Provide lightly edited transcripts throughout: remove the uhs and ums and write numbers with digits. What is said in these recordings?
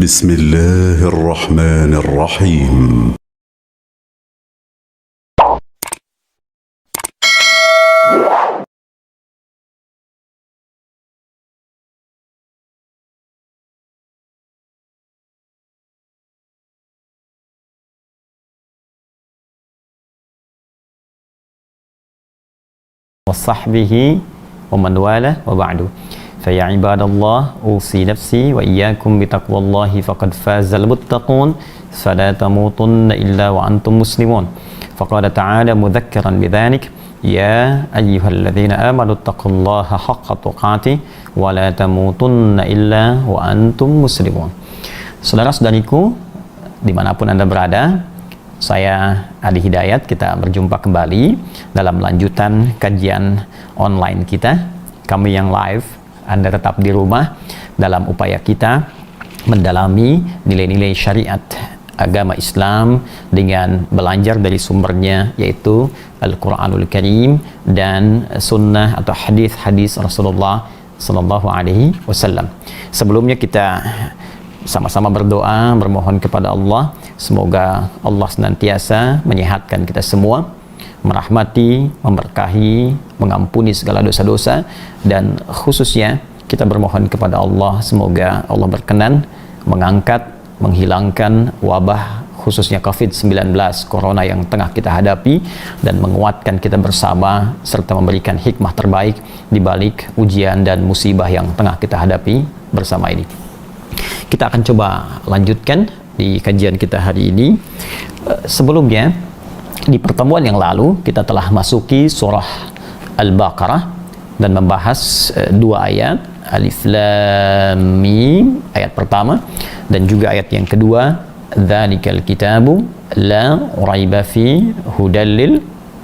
بسم الله الرحمن الرحيم. وصحبه ومن والاه وبعد فيا عباد الله أوصي نفسي وإياكم بتقوى الله فقد فاز المتقون فلا تموتن إلا وأنتم مسلمون فقال تعالى مذكرا بذلك يا أيها الذين آمنوا اتقوا الله حق تقاته ولا تموتن إلا وأنتم مسلمون. Saudara-saudariku dimanapun Anda berada, saya Adi Hidayat, kita berjumpa kembali dalam lanjutan kajian online kita. Kami yang live, Anda tetap di rumah dalam upaya kita mendalami nilai-nilai syariat agama Islam dengan belajar dari sumbernya, yaitu Al-Quranul Karim dan sunnah atau hadis-hadis Rasulullah Sallallahu Alaihi Wasallam. Sebelumnya kita sama-sama berdoa, bermohon kepada Allah, semoga Allah senantiasa menyehatkan kita semua, merahmati, memberkahi, mengampuni segala dosa-dosa, dan khususnya kita bermohon kepada Allah, semoga Allah berkenan mengangkat, menghilangkan wabah khususnya COVID-19 Corona yang tengah kita hadapi, dan menguatkan kita bersama serta memberikan hikmah terbaik di balik ujian dan musibah yang tengah kita hadapi bersama ini. Kita akan coba lanjutkan di kajian kita hari ini. Sebelumnya, di pertemuan yang lalu kita telah masuki surah Al-Baqarah dan membahas dua ayat, Alif Lam Mim ayat pertama, dan juga ayat yang kedua, Dzalikal kitabu la raiba fi hudal lil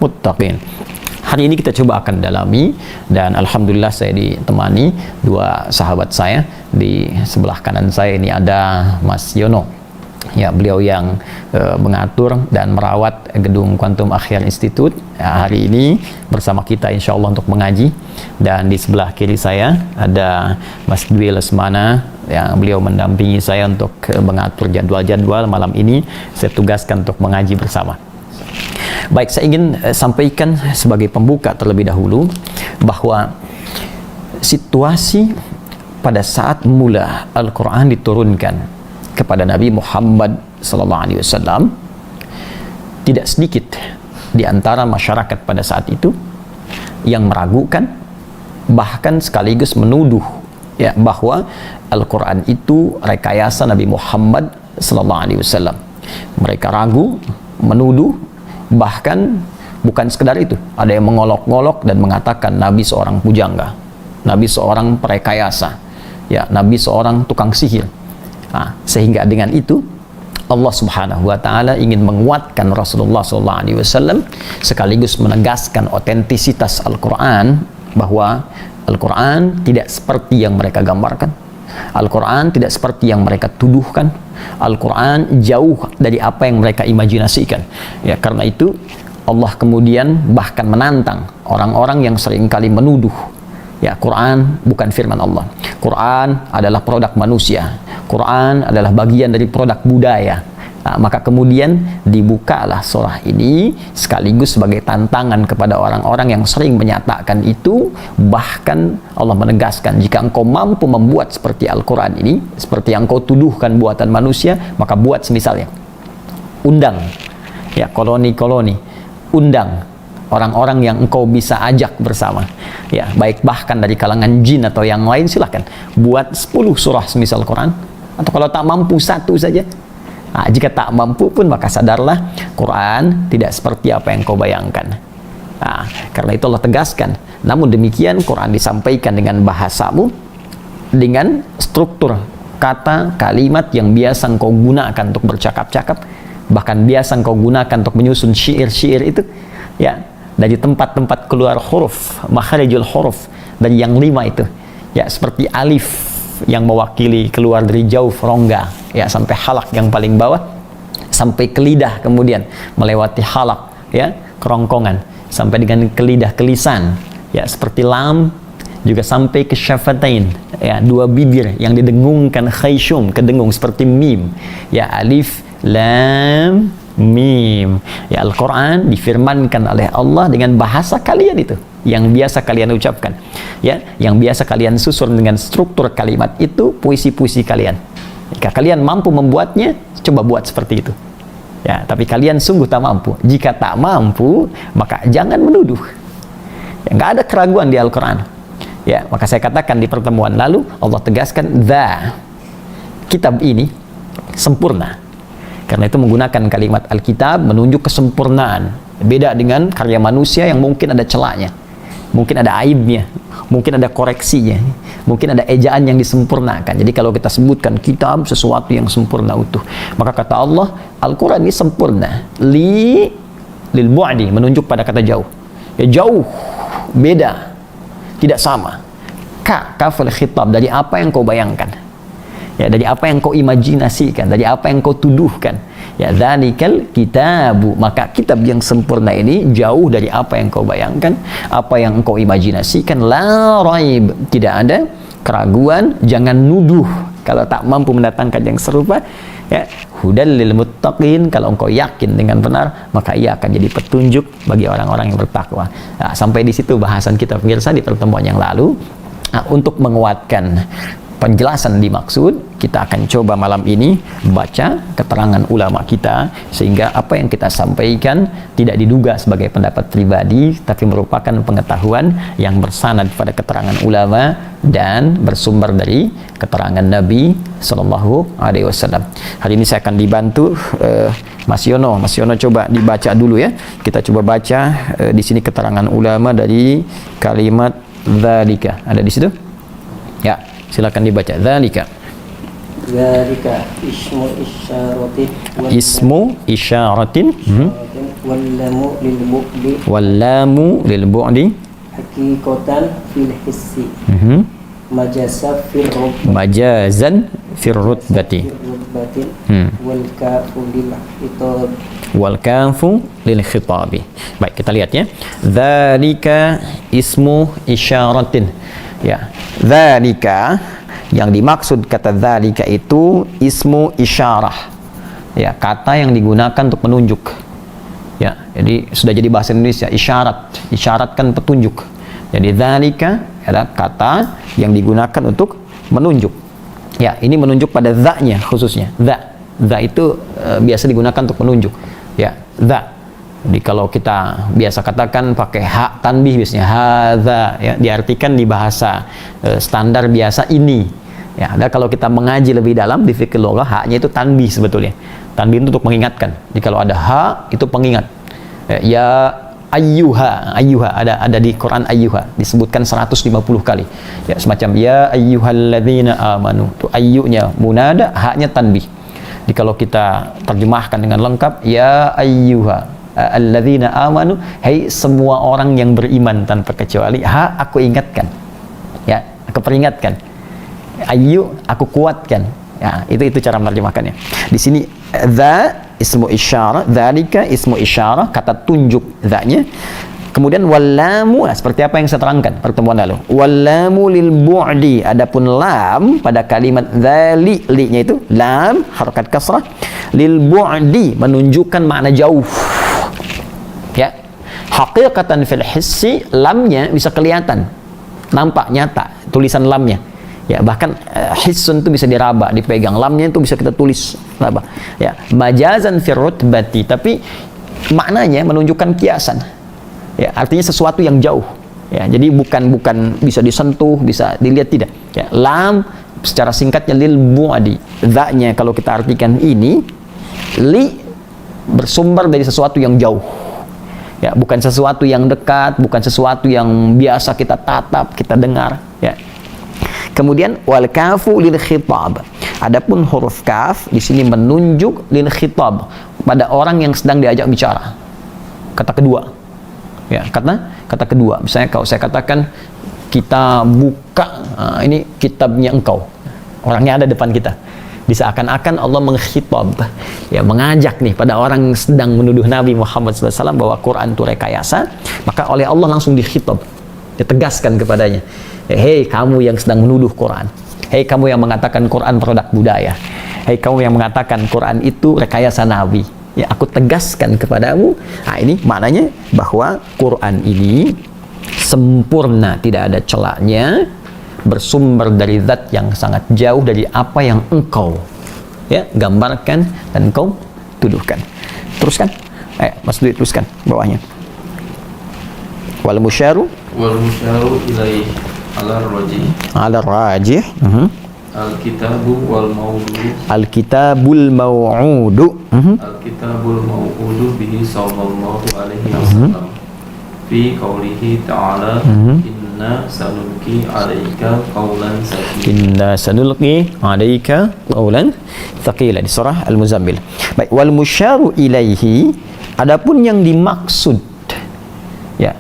muttaqin. Hari ini kita coba akan dalami, dan alhamdulillah saya ditemani dua sahabat saya. Di sebelah kanan saya ini ada Mas Yono, ya, beliau yang mengatur dan merawat gedung Quantum Akhyar Institute hari ini bersama kita insya Allah untuk mengaji. Dan di sebelah kiri saya ada Mas Dwi Lesmana, yang beliau mendampingi saya untuk mengatur jadwal-jadwal malam ini. Saya tugaskan untuk mengaji bersama. Baik, saya ingin sampaikan sebagai pembuka terlebih dahulu bahwa situasi pada saat mula Al-Quran diturunkan kepada Nabi Muhammad SAW, tidak sedikit di antara masyarakat pada saat itu yang meragukan, bahkan sekaligus menuduh, ya, bahwa Al-Quran itu rekayasa Nabi Muhammad SAW. Mereka ragu, menuduh, bahkan bukan sekedar itu, ada yang mengolok-ngolok dan mengatakan Nabi seorang pujangga, Nabi seorang perekayasa, ya, Nabi seorang tukang sihir. Sehingga dengan itu Allah Subhanahu wa Ta'ala ingin menguatkan Rasulullah SAW sekaligus menegaskan otentisitas Al-Quran, bahwa Al-Quran tidak seperti yang mereka gambarkan, Al-Quran tidak seperti yang mereka tuduhkan, Al-Quran jauh dari apa yang mereka imajinasikan. Ya, karena itu Allah kemudian bahkan menantang orang-orang yang seringkali menuduh, ya, Quran bukan firman Allah, Quran adalah produk manusia, Quran adalah bagian dari produk budaya. Maka kemudian dibukalah surah ini sekaligus sebagai tantangan kepada orang-orang yang sering menyatakan itu. Bahkan Allah menegaskan, jika engkau mampu membuat seperti Al-Quran ini, seperti yang kau tuduhkan buatan manusia, maka buat semisalnya. Undang, ya, koloni-koloni, undang orang-orang yang engkau bisa ajak bersama, ya, baik bahkan dari kalangan jin atau yang lain, silahkan buat 10 surah semisal Quran, atau kalau tak mampu satu saja. Jika tak mampu pun maka sadarlah Quran tidak seperti apa yang kau bayangkan. Karena itu Allah tegaskan, namun demikian Quran disampaikan dengan bahasamu, dengan struktur kata kalimat yang biasa engkau gunakan untuk bercakap-cakap, bahkan biasa engkau gunakan untuk menyusun syair-syair itu, ya, dari tempat-tempat keluar huruf, makharijul huruf, dari yang 5 itu, ya, seperti alif yang mewakili keluar dari jauf rongga, ya, sampai halak yang paling bawah, sampai ke lidah, kemudian melewati halak, ya, kerongkongan, sampai dengan ke lidah, ke lisan, ya, seperti lam, juga sampai ke syafatain, ya, dua bibir yang didengungkan, khayshum, kedengung seperti mim, ya, alif lam mim. Ya, Al-Quran difirmankan oleh Allah dengan bahasa kalian itu yang biasa kalian ucapkan, ya, yang biasa kalian susun dengan struktur kalimat itu, puisi-puisi kalian. Jika kalian mampu membuatnya, coba buat seperti itu, ya. Tapi kalian sungguh tak mampu. Jika tak mampu, maka jangan menuduh, ya. Nggak ada keraguan di Al-Quran, ya. Maka saya katakan di pertemuan lalu, Allah tegaskan kitab ini sempurna. Karena itu menggunakan kalimat Alkitab menunjuk kesempurnaan. Beda dengan karya manusia yang mungkin ada celahnya, mungkin ada aibnya, mungkin ada koreksinya, mungkin ada ejaan yang disempurnakan. Jadi kalau kita sebutkan kitab sesuatu yang sempurna utuh, maka kata Allah, Al-Quran ini sempurna. Lil bu'di, menunjuk pada kata jauh. Ya, jauh, beda, tidak sama. Kafal khitab, dari apa yang kau bayangkan, ya, dari apa yang kau imajinasikan, dari apa yang kau tuduhkan. Ya, dzalikal kitabu, maka kitab yang sempurna ini jauh dari apa yang kau bayangkan, apa yang kau imajinasikan. La raib, tidak ada keraguan, jangan nuduh kalau tak mampu mendatangkan yang serupa. Ya, hudal lil muttaqin, kalau engkau yakin dengan benar, maka ia akan jadi petunjuk bagi orang-orang yang bertakwa. Nah, sampai di situ bahasan kita pemirsa di pertemuan yang lalu. Nah, untuk menguatkan penjelasan dimaksud, kita akan coba malam ini baca keterangan ulama kita, sehingga apa yang kita sampaikan tidak diduga sebagai pendapat pribadi, tapi merupakan pengetahuan yang bersanad pada keterangan ulama dan bersumber dari keterangan Nabi Sallallahu Alaihi Wasallam. Hari ini saya akan dibantu Mas Yono. Mas Yono coba dibaca dulu, ya. Kita coba baca di sini keterangan ulama dari kalimat dzalika. Ada di situ? Ya. Silakan dibaca. Dzalika ismu isyaratin ismu isyaratin wallamu lil bu'di haqiqatan fil hissi majazan fir rutbati wal kafu lil khitabi. Baik, kita lihat, ya. Dzalika ismu isyaratin. Ya, dzalika, yang dimaksud kata dzalika itu ismu isyarah, ya, kata yang digunakan untuk menunjuk, ya. Jadi sudah jadi bahasa Indonesia, isyarat kan petunjuk. Jadi dzalika adalah kata yang digunakan untuk menunjuk, ya. Ini menunjuk pada dza-nya khususnya. Dza itu biasa digunakan untuk menunjuk, ya, dza. Jadi kalau kita biasa katakan pakai hak tanbih biasanya hadza, ya, diartikan di bahasa standar biasa ini, ya. Dan kalau kita mengaji lebih dalam di fikih lugah, haknya itu tanbih sebetulnya. Tanbih itu untuk mengingatkan. Jadi kalau ada hak itu pengingat. Ya ayyuha ada di Quran, ayyuha disebutkan 150 kali. Ya, semacam ya ayyuhalladzina amanu. Itu ayyunya munada, haknya tanbih. Jadi kalau kita terjemahkan dengan lengkap, ya ayyuha alladzina amanu, hai semua orang yang beriman tanpa kecuali, aku ingatkan, ya, aku peringatkan, ayyu aku kuatkan, ya. Itu cara menerjemahkannya. Di sini dza ismu isyarah, dzalika ismu isyarah, kata tunjuk dzanya. Kemudian wallamu, seperti apa yang saya terangkan pertemuan lalu, wallamu lil bu'di, adapun lam pada kalimat dzali, li-nya itu lam harakat kasrah, lil bu'di menunjukkan makna jauh, ya. Haqiqatan fil hissi, lamnya bisa kelihatan, nampak nyata tulisan lamnya, ya. Bahkan hissun itu bisa diraba, dipegang, lamnya itu bisa kita tulis raba, ya. Majazan fir rutbati, tapi maknanya menunjukkan kiasan, ya, artinya sesuatu yang jauh, ya. Jadi bukan bisa disentuh, bisa dilihat, tidak, ya. Lam secara singkatnya lil bu'di, dza-nya kalau kita artikan ini, li bersumber dari sesuatu yang jauh, ya, bukan sesuatu yang dekat, bukan sesuatu yang biasa kita tatap, kita dengar, ya. Kemudian wal kafu lil khitab, adapun huruf kaf di sini menunjuk lil khitab, pada orang yang sedang diajak bicara, kata kedua, ya, kata kedua. Misalnya kalau saya katakan kita buka, ini kitabnya engkau, orangnya ada depan kita, seakan-akan Allah mengkhitab, ya, mengajak nih pada orang yang sedang menuduh Nabi Muhammad SAW bahwa Quran itu rekayasa, maka oleh Allah langsung dikhitab, Ditegaskan kepadanya, hei kamu yang sedang menuduh Quran, hei kamu yang mengatakan Quran produk budaya, hei kamu yang mengatakan Quran itu rekayasa Nabi, ya aku tegaskan kepadamu. Nah, ini maknanya bahwa Quran ini sempurna, tidak ada celahnya, bersumber dari zat yang sangat jauh dari apa yang engkau gambarkan dan engkau tuduhkan. Teruskan, Mas Dwi teruskan bawahnya. Wal musyaru ilaihi ala rajih Alkitabul mau'udu Alkitabul mau'udu bihi sallallahu alaihi wasallam fi qaulihi ta'ala inna sanulqi 'alaika qaulan tsaqila di surah Al-Muzammil. Baik, wal musyaru ilaihi, adapun yang dimaksud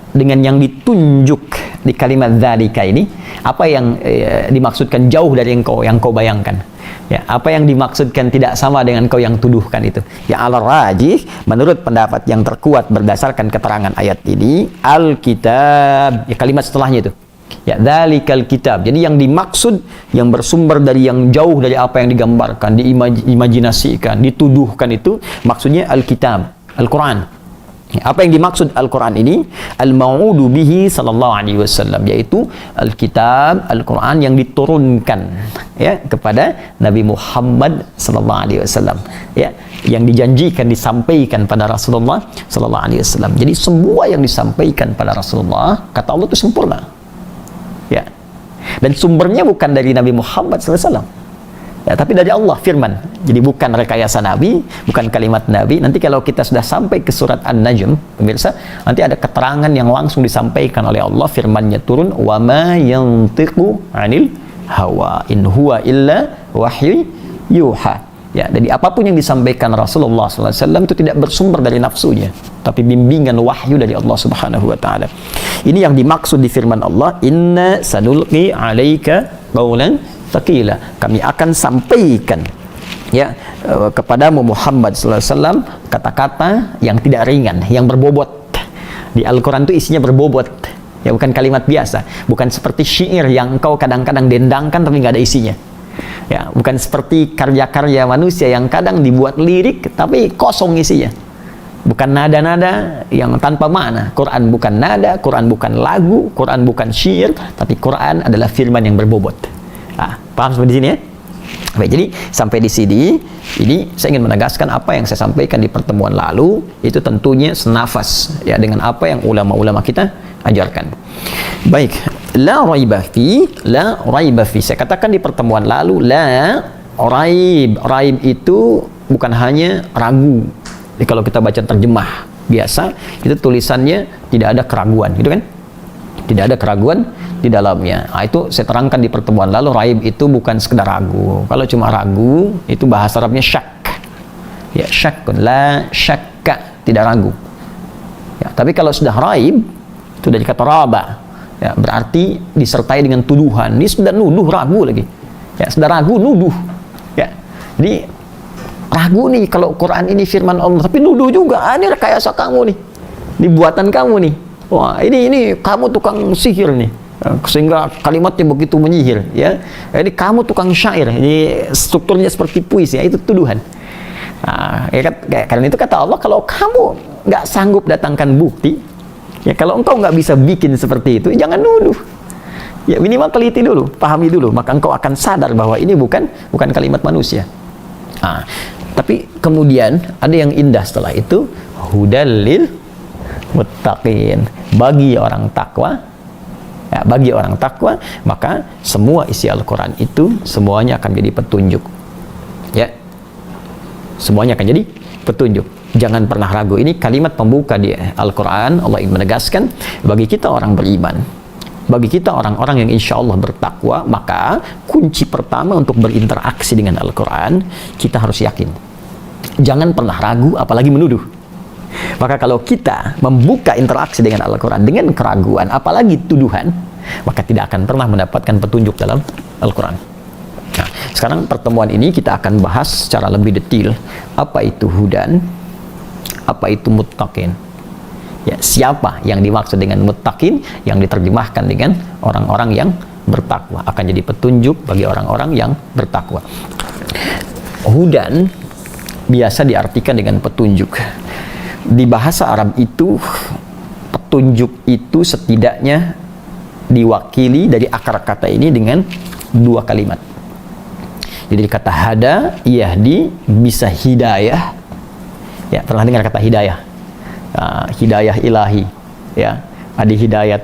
dengan yang ditunjuk di kalimat dzalika ini, apa yang dimaksudkan jauh dari yang kau bayangkan, apa yang dimaksudkan tidak sama dengan kau yang tuduhkan itu. Ala rajih, menurut pendapat yang terkuat berdasarkan keterangan ayat ini, al-kitab, kalimat setelahnya itu, dzalikal kitab. Jadi yang dimaksud yang bersumber dari yang jauh dari apa yang digambarkan, diimajinasikan, dituduhkan itu maksudnya al-kitab, Al-Quran. Apa yang dimaksud Al-Quran ini? Al-mau'udu bihi sallallahu alaihi wasallam, yaitu Al-Kitab, Al-Quran yang diturunkan kepada Nabi Muhammad sallallahu alaihi wasallam, yang dijanjikan disampaikan pada Rasulullah sallallahu alaihi wasallam. Jadi semua yang disampaikan pada Rasulullah, kata Allah itu sempurna. Dan sumbernya bukan dari Nabi Muhammad sallallahu alaihi wasallam. Tapi dari Allah, firman. Jadi bukan rekayasa Nabi, bukan kalimat Nabi. Nanti kalau kita sudah sampai ke surat An-Najm, pemirsa, nanti ada keterangan yang langsung disampaikan oleh Allah, firmannya turun, wa ma yantiqu 'anil hawa in huwa illa wahyu yuha. Jadi apapun yang disampaikan Rasulullah SAW itu tidak bersumber dari nafsunya, tapi bimbingan wahyu dari Allah Subhanahu wa taala. Ini yang dimaksud di firman Allah, inna sanulqi 'alaika qaulan tsaqila, kami akan sampaikan kepadamu Muhammad sallallahu alaihi wasallam kata-kata yang tidak ringan, yang berbobot. Di Al-Quran itu isinya berbobot, bukan kalimat biasa, bukan seperti syair yang engkau kadang-kadang dendangkan tapi nggak ada isinya, bukan seperti karya-karya manusia yang kadang dibuat lirik tapi kosong isinya, bukan nada-nada yang tanpa makna. Quran bukan nada, Quran bukan lagu, Quran bukan syair, tapi Quran adalah firman yang berbobot. Paham sampai di sini ya? Baik, jadi sampai di sini ini saya ingin menegaskan apa yang saya sampaikan di pertemuan lalu itu tentunya senafas dengan apa yang ulama-ulama kita ajarkan. Baik, la raiba fi, saya katakan di pertemuan lalu, la raib itu bukan hanya ragu. Jadi kalau kita baca terjemah biasa itu tulisannya tidak ada keraguan, gitu kan? Tidak ada keraguan di dalamnya. Itu saya terangkan di pertemuan lalu, raib itu bukan sekedar ragu. Kalau cuma ragu, itu bahasa Arabnya syak. Syakkun, la syakka, tidak ragu. Tapi kalau sudah raib, itu dari kata raba. Berarti disertai dengan tuduhan. Ini sudah nuduh, ragu lagi. Sudah ragu, nuduh. Jadi ragu nih kalau Quran ini firman Allah, tapi nuduh juga. Ini rekayasa kamu nih. Ini buatan kamu nih. Wah, ini kamu tukang sihir nih, sehingga kalimatnya begitu menyihir, Ini kamu tukang syair, ini strukturnya seperti puisi, itu tuduhan. Karena itu kata Allah, kalau kamu nggak sanggup datangkan bukti, kalau engkau nggak bisa bikin seperti itu, jangan nuduh. Minimal teliti dulu, pahami dulu, maka engkau akan sadar bahwa ini bukan kalimat manusia. Tapi kemudian ada yang indah setelah itu, hudalil muttaqin, bagi orang takwa, bagi orang takwa, maka semua isi Al-Quran itu semuanya akan jadi petunjuk, semuanya akan jadi petunjuk. Jangan pernah ragu. Ini kalimat pembuka di Al-Quran. Allah ingin menegaskan bagi kita orang beriman, bagi kita orang-orang yang insya Allah bertakwa, maka kunci pertama untuk berinteraksi dengan Al-Quran, kita harus yakin. Jangan pernah ragu, apalagi menuduh. Maka kalau kita membuka interaksi dengan Al-Quran dengan keraguan, apalagi tuduhan, maka tidak akan pernah mendapatkan petunjuk dalam Al-Quran. Nah, sekarang pertemuan ini kita akan bahas secara lebih detail apa itu hudan, apa itu muttaqin. Ya, siapa yang dimaksud dengan muttaqin? Yang diterjemahkan dengan orang-orang yang bertakwa, akan jadi petunjuk bagi orang-orang yang bertakwa. Hudan biasa diartikan dengan petunjuk. Di bahasa Arab itu petunjuk itu setidaknya diwakili dari akar kata ini dengan 2 kalimat. Jadi kata hada, yahdi, bisa hidayah. Ya, pernah dengar kata hidayah? Hidayah ilahi, ya, ada hidayat.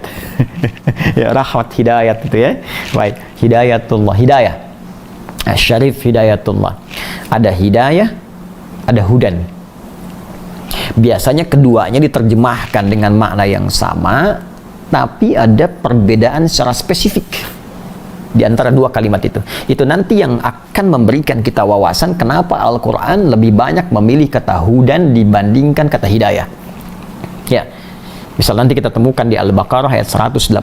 Ya, rahmat hidayat itu ya. Baik, hidayatullah, hidayah. Syarif hidayatullah. Ada hidayah, ada hudan. Biasanya keduanya diterjemahkan dengan makna yang sama, tapi ada perbedaan secara spesifik di antara 2 kalimat itu. Itu nanti yang akan memberikan kita wawasan kenapa Al-Quran lebih banyak memilih kata hudan dibandingkan kata hidayah. Ya, misal nanti kita temukan di Al-Baqarah ayat 185.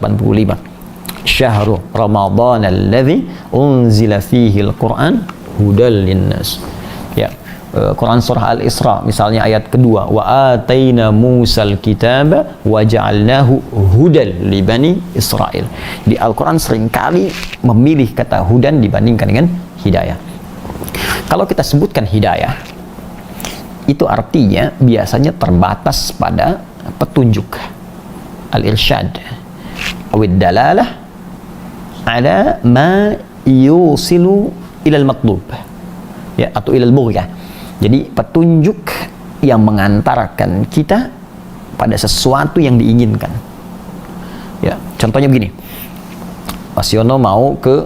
Syahrul Ramadhan alladzi unzila fihi al-Quran hudal linnas. Ya, Quran surah Al-Isra misalnya ayat kedua, wa ataina Musal kitaba wa ja'alnahu hudal li bani Israil. Di Al-Quran seringkali memilih kata hudan dibandingkan dengan hidayah. Kalau kita sebutkan hidayah, itu artinya biasanya terbatas pada petunjuk, al-irsyad, awid dalalah ala ma yusilu ilal matlub, ya, atau ilal bughyah. Jadi petunjuk yang mengantarkan kita pada sesuatu yang diinginkan. Ya, contohnya begini, Mas Yono mau ke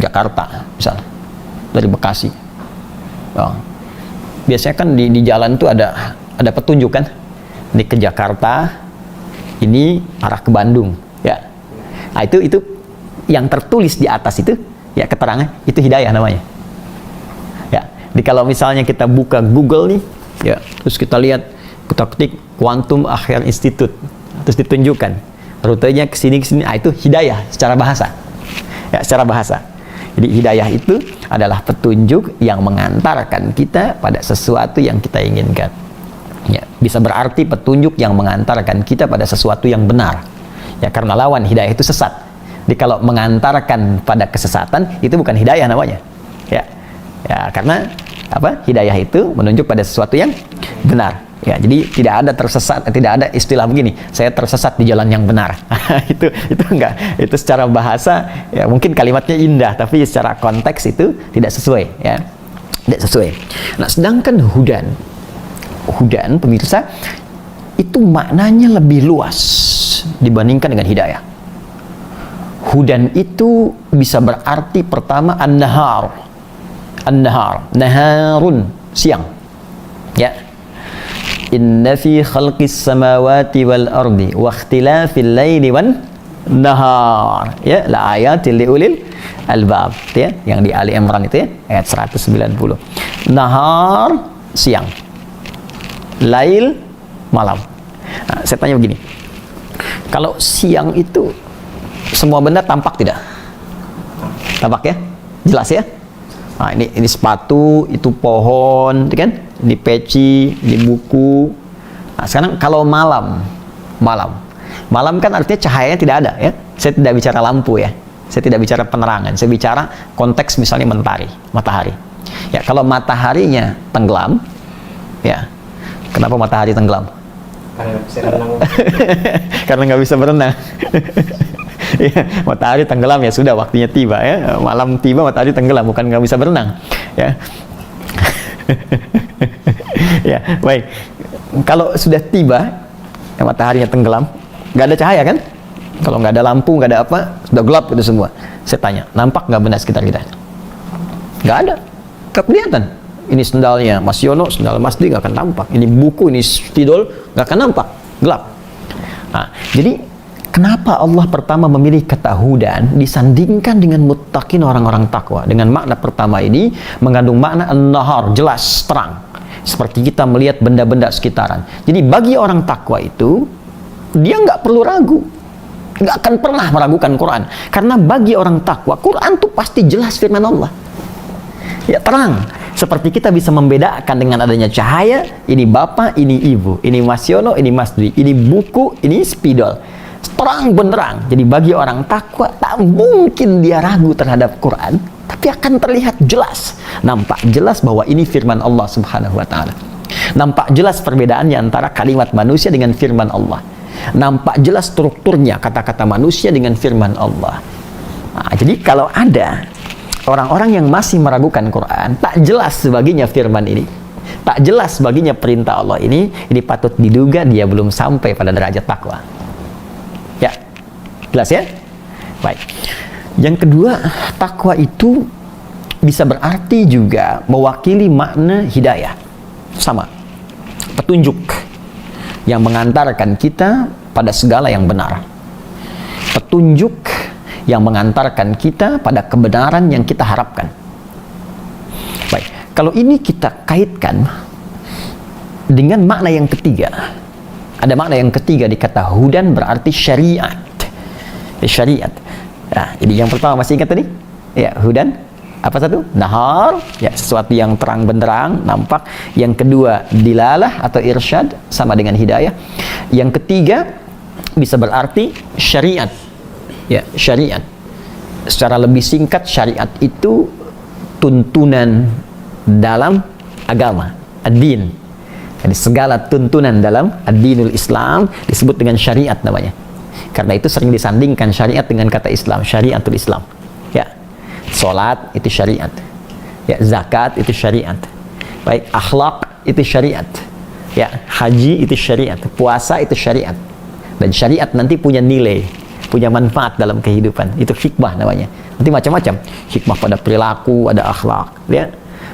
Jakarta misal dari Bekasi. Oh, biasanya kan di jalan tuh ada petunjuk kan, ini ke Jakarta, ini arah ke Bandung, ya. Nah, itu yang tertulis di atas itu, ya, keterangan itu hidayah namanya. Ya, jadi kalau misalnya kita buka Google nih, ya, terus kita lihat, kita ketik Quantum Akhir Institute, terus ditunjukkan rutenya ke sini, nah, itu hidayah secara bahasa. Ya, secara bahasa. Jadi hidayah itu adalah petunjuk yang mengantarkan kita pada sesuatu yang kita inginkan. Ya, bisa berarti petunjuk yang mengantarkan kita pada sesuatu yang benar. Ya, karena lawan hidayah itu sesat. Jadi kalau mengantarkan pada kesesatan itu bukan hidayah namanya. Ya. Ya, karena apa? Hidayah itu menunjuk pada sesuatu yang benar. Ya, jadi tidak ada tersesat, tidak ada istilah begini, saya tersesat di jalan yang benar. itu enggak. Itu secara bahasa ya mungkin kalimatnya indah, tapi secara konteks itu tidak sesuai, ya. Tidak sesuai. Nah, sedangkan hudan pemirsa itu maknanya lebih luas dibandingkan dengan hidayah. Hudan itu bisa berarti pertama an-nahar, naharun, siang, ya. Inna fi khalqis samawati wal ardi wa ikhtilafil laili wan nahar, ya, la ayatil liulil albab, ya, yang di Ali Imran itu, ya, ayat 190. Nahar siang, lail malam. Nah, saya tanya begini, kalau siang itu semua benda tampak tidak? Tampak, ya? Jelas, ya? Nah, ini sepatu, itu pohon, kan? Di peci, di buku. Nah, sekarang kalau malam kan artinya cahayanya tidak ada, ya. Saya tidak bicara lampu, ya. Saya tidak bicara penerangan. Saya bicara konteks misalnya matahari. Ya, kalau mataharinya tenggelam, ya. Kenapa matahari tenggelam? Karena bisa berenang. Karena nggak bisa berenang. Ya, matahari tenggelam, ya sudah waktunya tiba, ya. Malam tiba matahari tenggelam, bukan nggak bisa berenang, ya. Ya, baik. Kalau sudah tiba, ya, mataharinya tenggelam, nggak ada cahaya kan? Kalau nggak ada lampu, nggak ada apa, sudah gelap itu semua. Saya tanya, nampak nggak benda sekitar kita? Nggak ada, nggak kelihatan. Ini sendalnya Mas Yono, sendal Mas Di nggak akan tampak. Ini buku, ini spidol, nggak akan nampak, gelap. Nah, jadi kenapa Allah pertama memilih kata hudan disandingkan dengan muttaqin, orang-orang takwa? Dengan makna pertama ini mengandung makna an-nahar, jelas, terang. Seperti kita melihat benda-benda sekitaran. Jadi bagi orang takwa itu, dia nggak perlu ragu, nggak akan pernah meragukan Quran. Karena bagi orang takwa, Quran tuh pasti jelas firman Allah. Ya, terang. Seperti kita bisa membedakan dengan adanya cahaya, ini bapak, ini ibu, ini Mas Yono, ini Mas Dwi, ini buku, ini spidol. Terang benderang. Jadi bagi orang takwa, tak mungkin dia ragu terhadap Quran, tapi akan terlihat jelas, nampak jelas bahwa ini firman Allah Subhanahu wa taala. Nampak jelas perbedaannya antara kalimat manusia dengan firman Allah. Nampak jelas strukturnya kata-kata manusia dengan firman Allah. Nah, jadi kalau ada orang-orang yang masih meragukan Quran, tak jelas baginya firman ini, tak jelas baginya perintah Allah ini patut diduga dia belum sampai pada derajat takwa. Ya, jelas ya? Baik. Yang kedua, takwa itu bisa berarti juga mewakili makna hidayah. Sama, petunjuk yang mengantarkan kita pada segala yang benar. Petunjuk yang mengantarkan kita pada kebenaran yang kita harapkan. Baik, kalau ini kita kaitkan dengan makna yang ketiga. Ada makna yang ketiga di kata hudan berarti syariat. Syariat. Nah, jadi yang pertama masih ingat tadi? Ya, hudan. Apa satu? Nahar. Ya, sesuatu yang terang benderang, nampak. Yang kedua, dilalah atau irsyad, sama dengan hidayah. Yang ketiga, bisa berarti syariat. Ya, syariat. Secara lebih singkat, syariat itu tuntunan dalam agama, ad-din. Jadi segala tuntunan dalam ad-dinul Islam disebut dengan syariat namanya. Karena itu sering disandingkan syariat dengan kata Islam, syariatul Islam. Ya. Salat itu syariat. Ya, zakat itu syariat. Baik, akhlak itu syariat. Ya, haji itu syariat, puasa itu syariat. Dan syariat nanti punya nilai, punya manfaat dalam kehidupan. Itu hikmah namanya. Nanti macam-macam. Hikmah pada perilaku, ada akhlak, ya.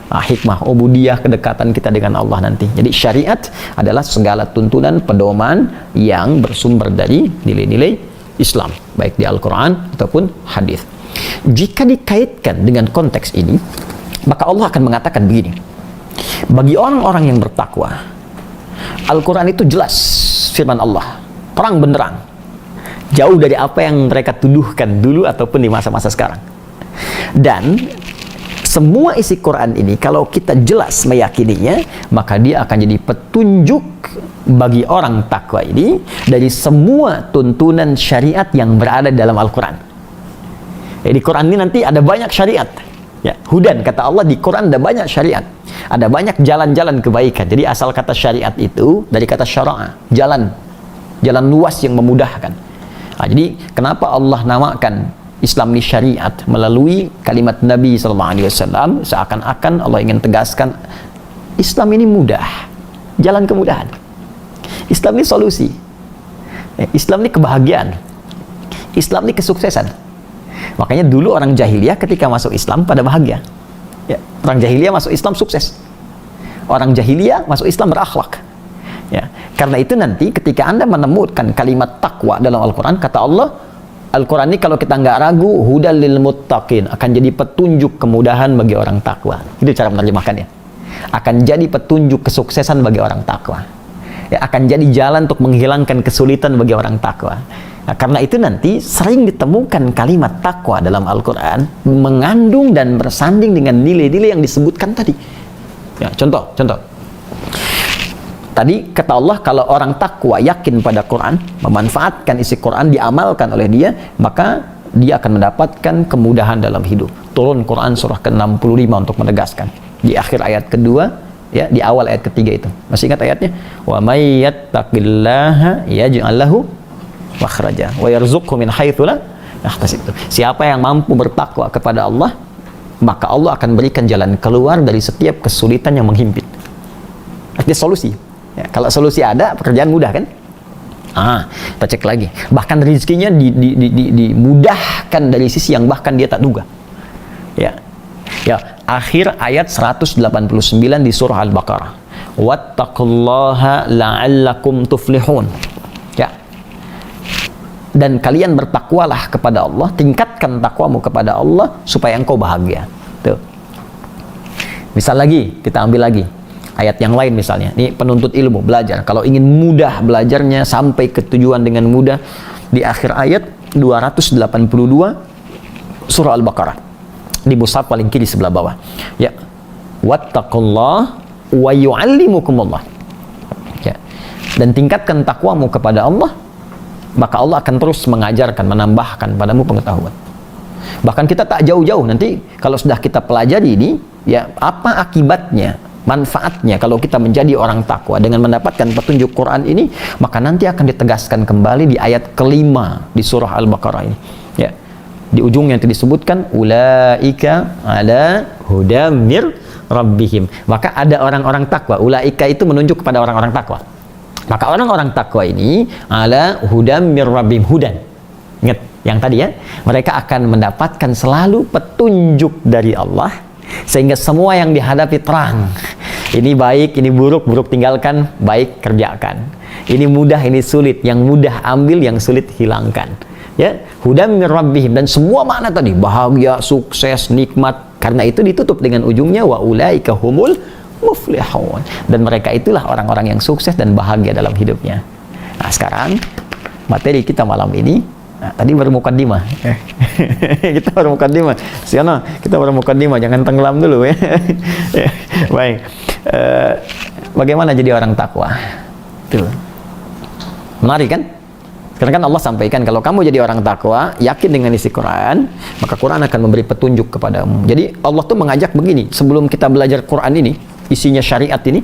Hikmah ubudiyah, kedekatan kita dengan Allah nanti. Jadi syariat adalah segala tuntunan pedoman yang bersumber dari nilai-nilai Islam, baik di Al-Quran ataupun hadis. Jika dikaitkan dengan konteks ini, maka Allah akan mengatakan begini: bagi orang-orang yang bertakwa, Al-Quran itu jelas firman Allah, terang benderang, jauh dari apa yang mereka tuduhkan dulu ataupun di masa-masa sekarang. Dan semua isi Quran ini kalau kita jelas meyakininya, maka dia akan jadi petunjuk bagi orang takwa ini dari semua tuntunan syariat yang berada dalam Al-Quran. Di Quran ini nanti ada banyak syariat. Ya, hudan, kata Allah, di Quran ada banyak syariat. Ada banyak jalan-jalan kebaikan. Jadi asal kata syariat itu dari kata syara'a, jalan. Jalan luas yang memudahkan. Nah, jadi kenapa Allah namakan Islam ini syariat melalui kalimat Nabi SAW, seakan-akan Allah ingin tegaskan Islam ini mudah, jalan kemudahan. Islam ini solusi. Islam ini kebahagiaan. Islam ini kesuksesan. Makanya dulu orang jahiliyah ketika masuk Islam pada bahagia. Ya, orang jahiliyah masuk Islam sukses. Orang jahiliyah masuk Islam berakhlak. Ya, karena itu nanti ketika Anda menemukan kalimat takwa dalam Al-Quran, kata Allah, Al-Quran ini kalau kita nggak ragu, hudal lil muttaqin, akan jadi petunjuk kemudahan bagi orang takwa. Itu cara menerjemahkannya. Akan jadi petunjuk kesuksesan bagi orang takwa. Ya, akan jadi jalan untuk menghilangkan kesulitan bagi orang takwa. Nah, karena itu nanti sering ditemukan kalimat takwa dalam Al-Quran mengandung dan bersanding dengan nilai-nilai yang disebutkan tadi. Ya, contoh. Tadi kata Allah, kalau orang takwa yakin pada Quran, memanfaatkan isi Quran, diamalkan oleh dia, maka dia akan mendapatkan kemudahan dalam hidup. Turun Quran surah ke-65 untuk menegaskan. Di akhir ayat kedua, ya, di awal ayat ketiga itu. Masih ingat ayatnya? Wa may yattaqillaha yaj'al lahu makhraja wa yarzuqhu min haitsu la yahtasib. Siapa yang mampu bertakwa kepada Allah, maka Allah akan berikan jalan keluar dari setiap kesulitan yang menghimpit. Artinya solusi. Ya, kalau solusi ada, pekerjaan mudah kan? Kita cek lagi. Bahkan rezekinya dimudahkan dari sisi yang bahkan dia tak duga. Ya, akhir ayat 189 di surah Al-Baqarah. Wattaqullaha la'allakum tuflihun. Ya. Dan kalian bertakwalah kepada Allah, tingkatkan takwamu kepada Allah supaya engkau bahagia. Tuh. Misal lagi, kita ambil lagi ayat yang lain misalnya. Ini penuntut ilmu, belajar. Kalau ingin mudah belajarnya sampai ke tujuan dengan mudah, di akhir ayat 282 surah Al-Baqarah. Di mushaf paling kiri sebelah bawah. Ya. wattaqullah wa yu'allimukumullah. Ya. Dan tingkatkan takwamu kepada Allah, maka Allah akan terus mengajarkan, menambahkan padamu pengetahuan. Bahkan kita tak jauh-jauh nanti kalau sudah kita pelajari ini, ya apa akibatnya, manfaatnya kalau kita menjadi orang takwa dengan mendapatkan petunjuk Quran ini, maka nanti akan ditegaskan kembali di ayat kelima di surah Al-Baqarah ini. Ya. Di ujungnya itu disebutkan ulaika ala hudam mir rabbihim. Maka ada orang-orang takwa. Ulaika itu menunjuk kepada orang-orang takwa. Maka orang-orang takwa ini ala hudam mir rabbihim, hudan. Ingat yang tadi ya, mereka akan mendapatkan selalu petunjuk dari Allah sehingga semua yang dihadapi terang. Ini baik, ini buruk, buruk tinggalkan, baik kerjakan. Ini mudah, ini sulit, yang mudah ambil, yang sulit hilangkan. Ya, hudam mir rabbihim, dan semua makna tadi bahagia, sukses, nikmat, karena itu ditutup dengan ujungnya wa ulaika humul muflihun, dan mereka itulah orang-orang yang sukses dan bahagia dalam hidupnya. Nah, sekarang materi kita malam ini, nah, tadi baru mukaddimah. Kita baru mukaddimah. Siana, kita baru mukaddimah, jangan tenggelam dulu ya. Baik. Bagaimana jadi orang takwa? Tuh. Menarik kan? Karena kan Allah sampaikan kalau kamu jadi orang takwa, yakin dengan isi Quran, maka Quran akan memberi petunjuk kepadamu. Jadi Allah tuh mengajak begini, sebelum kita belajar Quran ini, isinya syariat ini,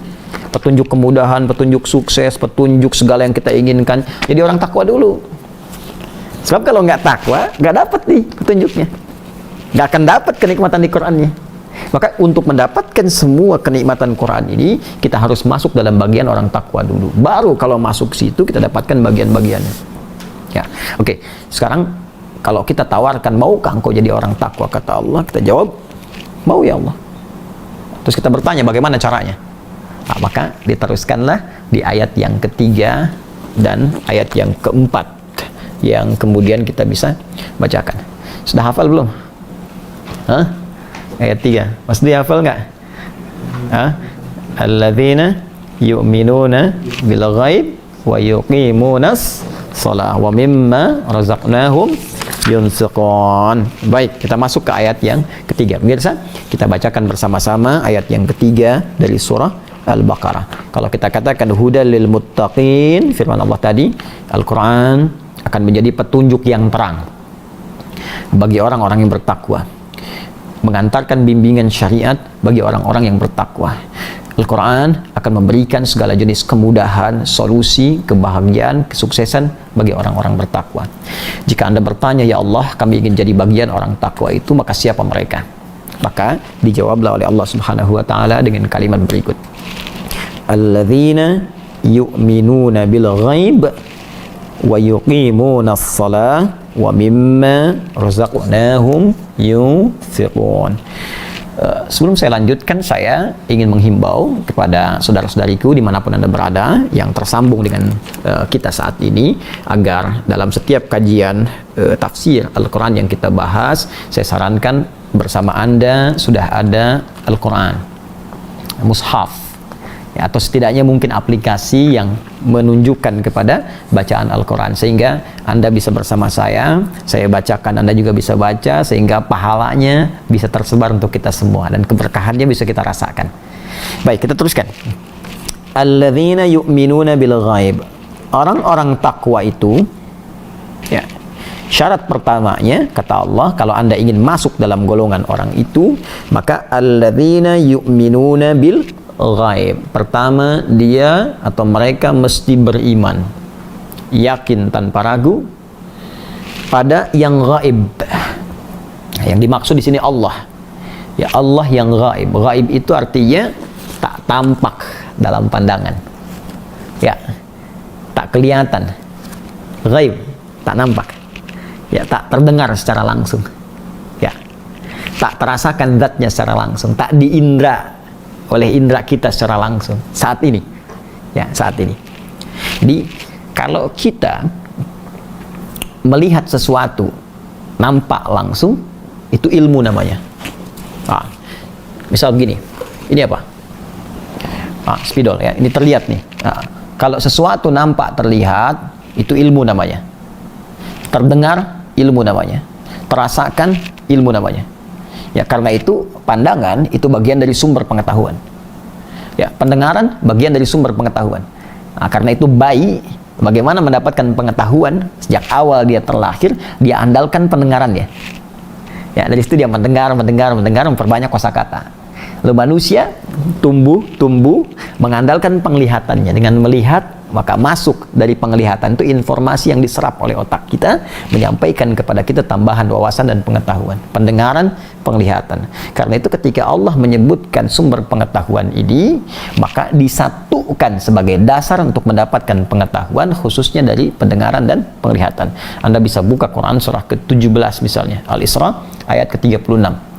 petunjuk kemudahan, petunjuk sukses, petunjuk segala yang kita inginkan, jadi orang takwa dulu. Sebab kalau nggak takwa, nggak dapat nih petunjuknya, nggak akan dapat kenikmatan di Qurannya. Maka untuk mendapatkan semua kenikmatan Quran ini, kita harus masuk dalam bagian orang takwa dulu. Baru kalau masuk situ kita dapatkan bagian-bagiannya. Ya, oke. Sekarang kalau kita tawarkan, maukah engkau jadi orang takwa, kata Allah, kita jawab, mau ya Allah. Terus kita bertanya bagaimana caranya? Nah, maka diteruskanlah di ayat yang ketiga dan ayat yang keempat yang kemudian kita bisa bacakan. Sudah hafal belum? Hah? Ayat 3. Mas dia hafal nggak? Hah? Alladzina yu'minuna bil ghaib wa yuqimunas shalah wa mimma razaqnahum yunfiqun. Baik, kita masuk ke ayat yang ketiga. Pemirsa, kita bacakan bersama-sama ayat yang ketiga dari surah Al-Baqarah. Kalau kita katakan hudal lil muttaqin, firman Allah tadi, Al-Quran akan menjadi petunjuk yang terang bagi orang-orang yang bertakwa, mengantarkan bimbingan syariat bagi orang-orang yang bertakwa. Al-Quran akan memberikan segala jenis kemudahan, solusi, kebahagiaan, kesuksesan bagi orang-orang bertakwa. Jika Anda bertanya, ya Allah, kami ingin jadi bagian orang takwa itu, maka siapa mereka? Maka dijawablah oleh Allah Subhanahu wa Ta'ala dengan kalimat berikut. Alladzina yu'minuna bil ghaib wa yuqimuna as-salah wa mimma razaqnahum yunfiqun. Sebelum saya lanjutkan, saya ingin menghimbau kepada saudara-saudariku dimanapun Anda berada yang tersambung dengan kita saat ini, agar dalam setiap kajian tafsir Al-Quran yang kita bahas, saya sarankan bersama Anda sudah ada Al-Quran, mushaf, ya, atau setidaknya mungkin aplikasi yang menunjukkan kepada bacaan Al-Quran, sehingga Anda bisa bersama saya bacakan, Anda juga bisa baca, sehingga pahalanya bisa tersebar untuk kita semua dan keberkahannya bisa kita rasakan. Baik, kita teruskan. Alladzina yu'minuna bil ghaib. Orang-orang takwa itu, ya, syarat pertamanya kata Allah, kalau Anda ingin masuk dalam golongan orang itu, maka alladzina yu'minuna bil ghaib. Pertama, dia atau mereka mesti beriman, yakin tanpa ragu pada yang ghaib. Yang dimaksud di sini Allah. Ya, Allah yang ghaib. Ghaib itu artinya tak tampak dalam pandangan. Ya, tak kelihatan. Ghaib, tak nampak. Ya, tak terdengar secara langsung. Ya, tak terasakan zatnya secara langsung, tak diindra oleh indera kita secara langsung saat ini, ya, saat ini. Jadi kalau kita melihat sesuatu nampak langsung, itu ilmu namanya. Misal begini, ini apa? Spidol, ya, ini terlihat nih. Kalau sesuatu nampak terlihat, itu ilmu namanya. Terdengar, ilmu namanya. Terasakan, ilmu namanya. Ya, karena itu pandangan itu bagian dari sumber pengetahuan. Ya, pendengaran bagian dari sumber pengetahuan. Nah, karena itu bayi bagaimana mendapatkan pengetahuan sejak awal dia terlahir, dia andalkan pendengarannya. Ya, dari situ dia mendengar, memperbanyak kosakata. Lalu manusia tumbuh mengandalkan penglihatannya. Dengan melihat, maka masuk dari penglihatan itu informasi yang diserap oleh otak kita, menyampaikan kepada kita tambahan wawasan dan pengetahuan. Pendengaran, penglihatan. Karena itu ketika Allah menyebutkan sumber pengetahuan ini, maka disatukan sebagai dasar untuk mendapatkan pengetahuan, khususnya dari pendengaran dan penglihatan. Anda bisa buka Quran surah ke-17 misalnya, Al-Isra ayat ke-36.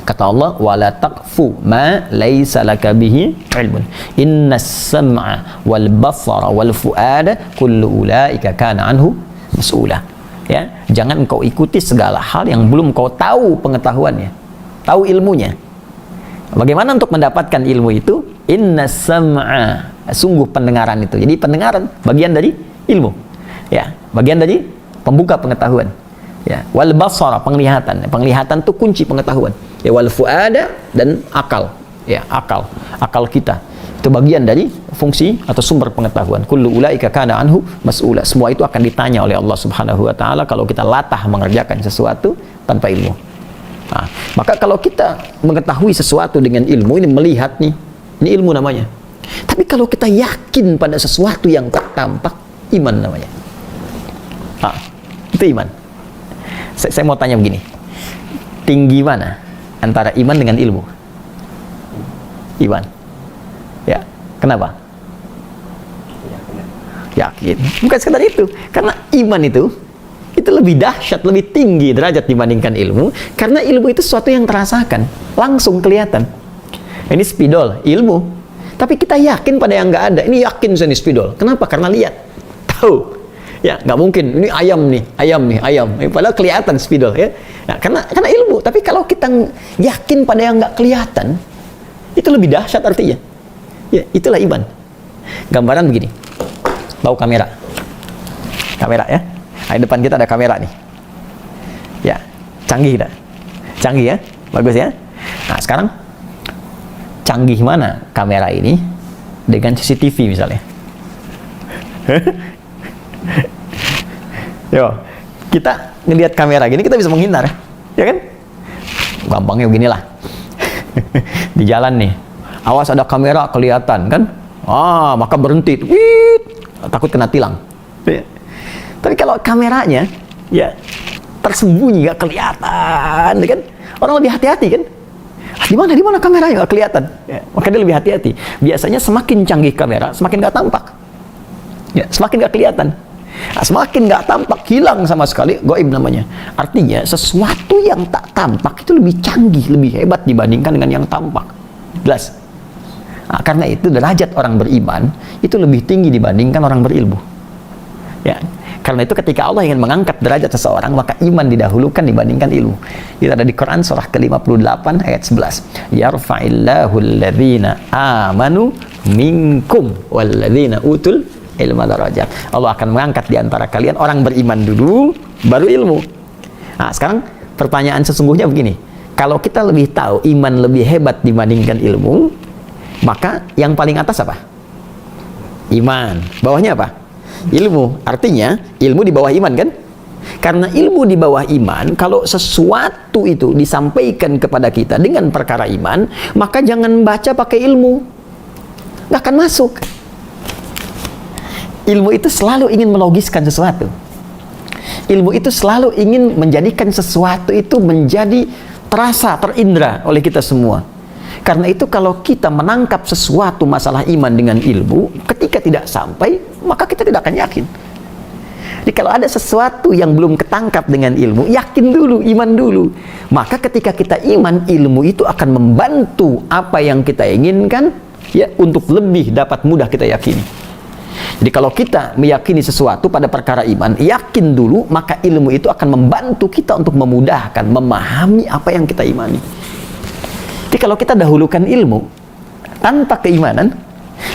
Kata Allah, wala taqfu ma laisa laka bihi ilmun. Innas sam'a wal basara wal fuada kullu ulaika kana anhu mas'ula. Ya, jangan engkau ikuti segala hal yang belum kau tahu pengetahuannya, tahu ilmunya. Bagaimana untuk mendapatkan ilmu itu? Innas sam'a, sungguh pendengaran itu. Jadi pendengaran bagian dari ilmu. Ya, bagian dari pembuka pengetahuan. Ya, wal basara, penglihatan. Penglihatan itu kunci pengetahuan. Ya, wal fuada, dan akal. Ya, akal kita itu bagian dari fungsi atau sumber pengetahuan. Kullu ulaika kana anhu mas'ula. Semua itu akan ditanya oleh Allah Subhanahu wa taala kalau kita latah mengerjakan sesuatu tanpa ilmu. Nah, maka kalau kita mengetahui sesuatu dengan ilmu, ini melihat nih, ini ilmu namanya. Tapi kalau kita yakin pada sesuatu yang tak tampak, iman namanya. Nah, itu iman. Saya mau tanya begini, tinggi mana antara iman dengan ilmu? Iman. Ya, kenapa? Yakin. Bukan sekedar itu, karena iman itu lebih dahsyat, lebih tinggi derajat dibandingkan ilmu, karena ilmu itu sesuatu yang terasakan, langsung kelihatan. Ini spidol, ilmu. Tapi kita yakin pada yang nggak ada. Ini yakin saya ini spidol. Kenapa? Karena lihat, tahu. Ya, nggak mungkin. Ini ayam. Padahal kelihatan spidol, ya. Nah, karena ilmu. Tapi kalau kita yakin pada yang nggak kelihatan, itu lebih dahsyat artinya. Ya, itulah iman. Gambaran begini. Tahu kamera? Kamera, ya. Nah, di depan kita ada kamera nih. Ya, canggih dah. Canggih, ya. Bagus, ya. Nah, sekarang canggih mana kamera ini dengan CCTV misalnya? Yo, kita ngelihat kamera gini kita bisa menghindar, ya kan? Gampangnya beginilah. Di jalan nih, awas ada kamera kelihatan kan? Maka berhenti, wit, takut kena tilang. Ya. Tapi kalau kameranya, ya tersembunyi, nggak kelihatan, ya kan? Orang lebih hati-hati kan? Di mana kameranya nggak kelihatan? Ya, maka dia lebih hati-hati. Biasanya semakin canggih kamera, semakin nggak tampak. Ya, semakin nggak kelihatan. Nah, semakin nggak tampak, hilang sama sekali, gaib namanya. Artinya sesuatu yang tak tampak itu lebih canggih, lebih hebat dibandingkan dengan yang tampak. Jelas? Nah, karena itu derajat orang beriman itu lebih tinggi dibandingkan orang berilmu. Ya, karena itu ketika Allah ingin mengangkat derajat seseorang, maka iman didahulukan dibandingkan ilmu. Itu ada di Quran surah ke-58 ayat 11. Yarfa'illahu alladhina amanu minkum walladhina utul ilma darajat. Allah akan mengangkat di antara kalian orang beriman dulu, baru ilmu. Nah, sekarang pertanyaan sesungguhnya begini. Kalau kita lebih tahu iman lebih hebat dibandingkan ilmu, maka yang paling atas apa? Iman. Bawahnya apa? Ilmu. Artinya ilmu di bawah iman kan? Karena ilmu di bawah iman, kalau sesuatu itu disampaikan kepada kita dengan perkara iman, maka jangan baca pakai ilmu. Nggak akan masuk. Ilmu itu selalu ingin melogiskan sesuatu. Ilmu itu selalu ingin menjadikan sesuatu itu menjadi terasa, terindra oleh kita semua. Karena itu kalau kita menangkap sesuatu masalah iman dengan ilmu, ketika tidak sampai, maka kita tidak akan yakin. Jadi kalau ada sesuatu yang belum ketangkap dengan ilmu, yakin dulu, iman dulu. Maka ketika kita iman, ilmu itu akan membantu apa yang kita inginkan, ya, untuk lebih dapat mudah kita yakini. Jadi kalau kita meyakini sesuatu pada perkara iman, yakin dulu, maka ilmu itu akan membantu kita untuk memudahkan, memahami apa yang kita imani. Jadi kalau kita dahulukan ilmu tanpa keimanan,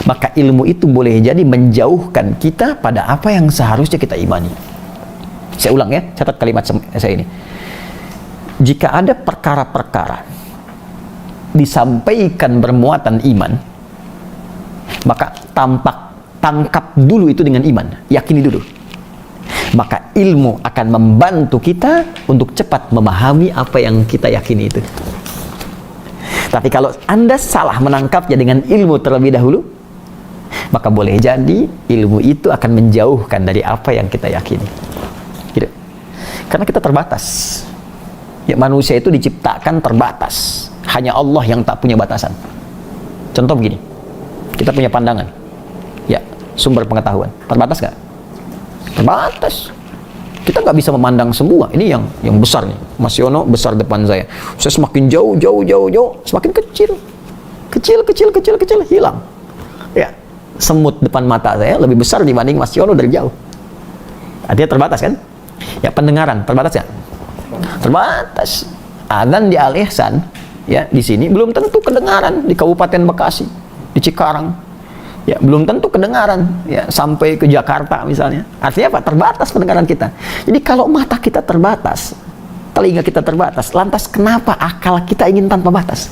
maka ilmu itu boleh jadi menjauhkan kita pada apa yang seharusnya kita imani. Saya ulang ya, catat kalimat saya ini. jika ada perkara-perkara disampaikan bermuatan iman, maka tangkap dulu itu dengan iman, yakini dulu. Maka ilmu akan membantu kita untuk cepat memahami apa yang kita yakini itu. Tapi kalau Anda salah menangkapnya dengan ilmu terlebih dahulu, maka boleh jadi ilmu itu akan menjauhkan dari apa yang kita yakini. Gitu. Karena kita terbatas. Ya, manusia itu diciptakan terbatas. Hanya Allah yang tak punya batasan. Contoh begini, kita punya pandangan, ya, sumber pengetahuan, terbatas nggak? Terbatas. Kita nggak bisa memandang semua. Ini yang besar nih, Mas Yono besar depan saya. Saya semakin jauh, semakin kecil, hilang. Ya, semut depan mata saya lebih besar dibanding Mas Yono dari jauh. Artinya terbatas kan? Ya, pendengaran terbatas ya? Terbatas. Adzan di Al Ihsan, ya, di sini belum tentu kedengaran di Kabupaten Bekasi, di Cikarang, ya, belum tentu kedengaran, ya, sampai ke Jakarta misalnya. Artinya apa? Terbatas pendengaran kita. Jadi kalau mata kita terbatas, telinga kita terbatas, lantas kenapa akal kita ingin tanpa batas?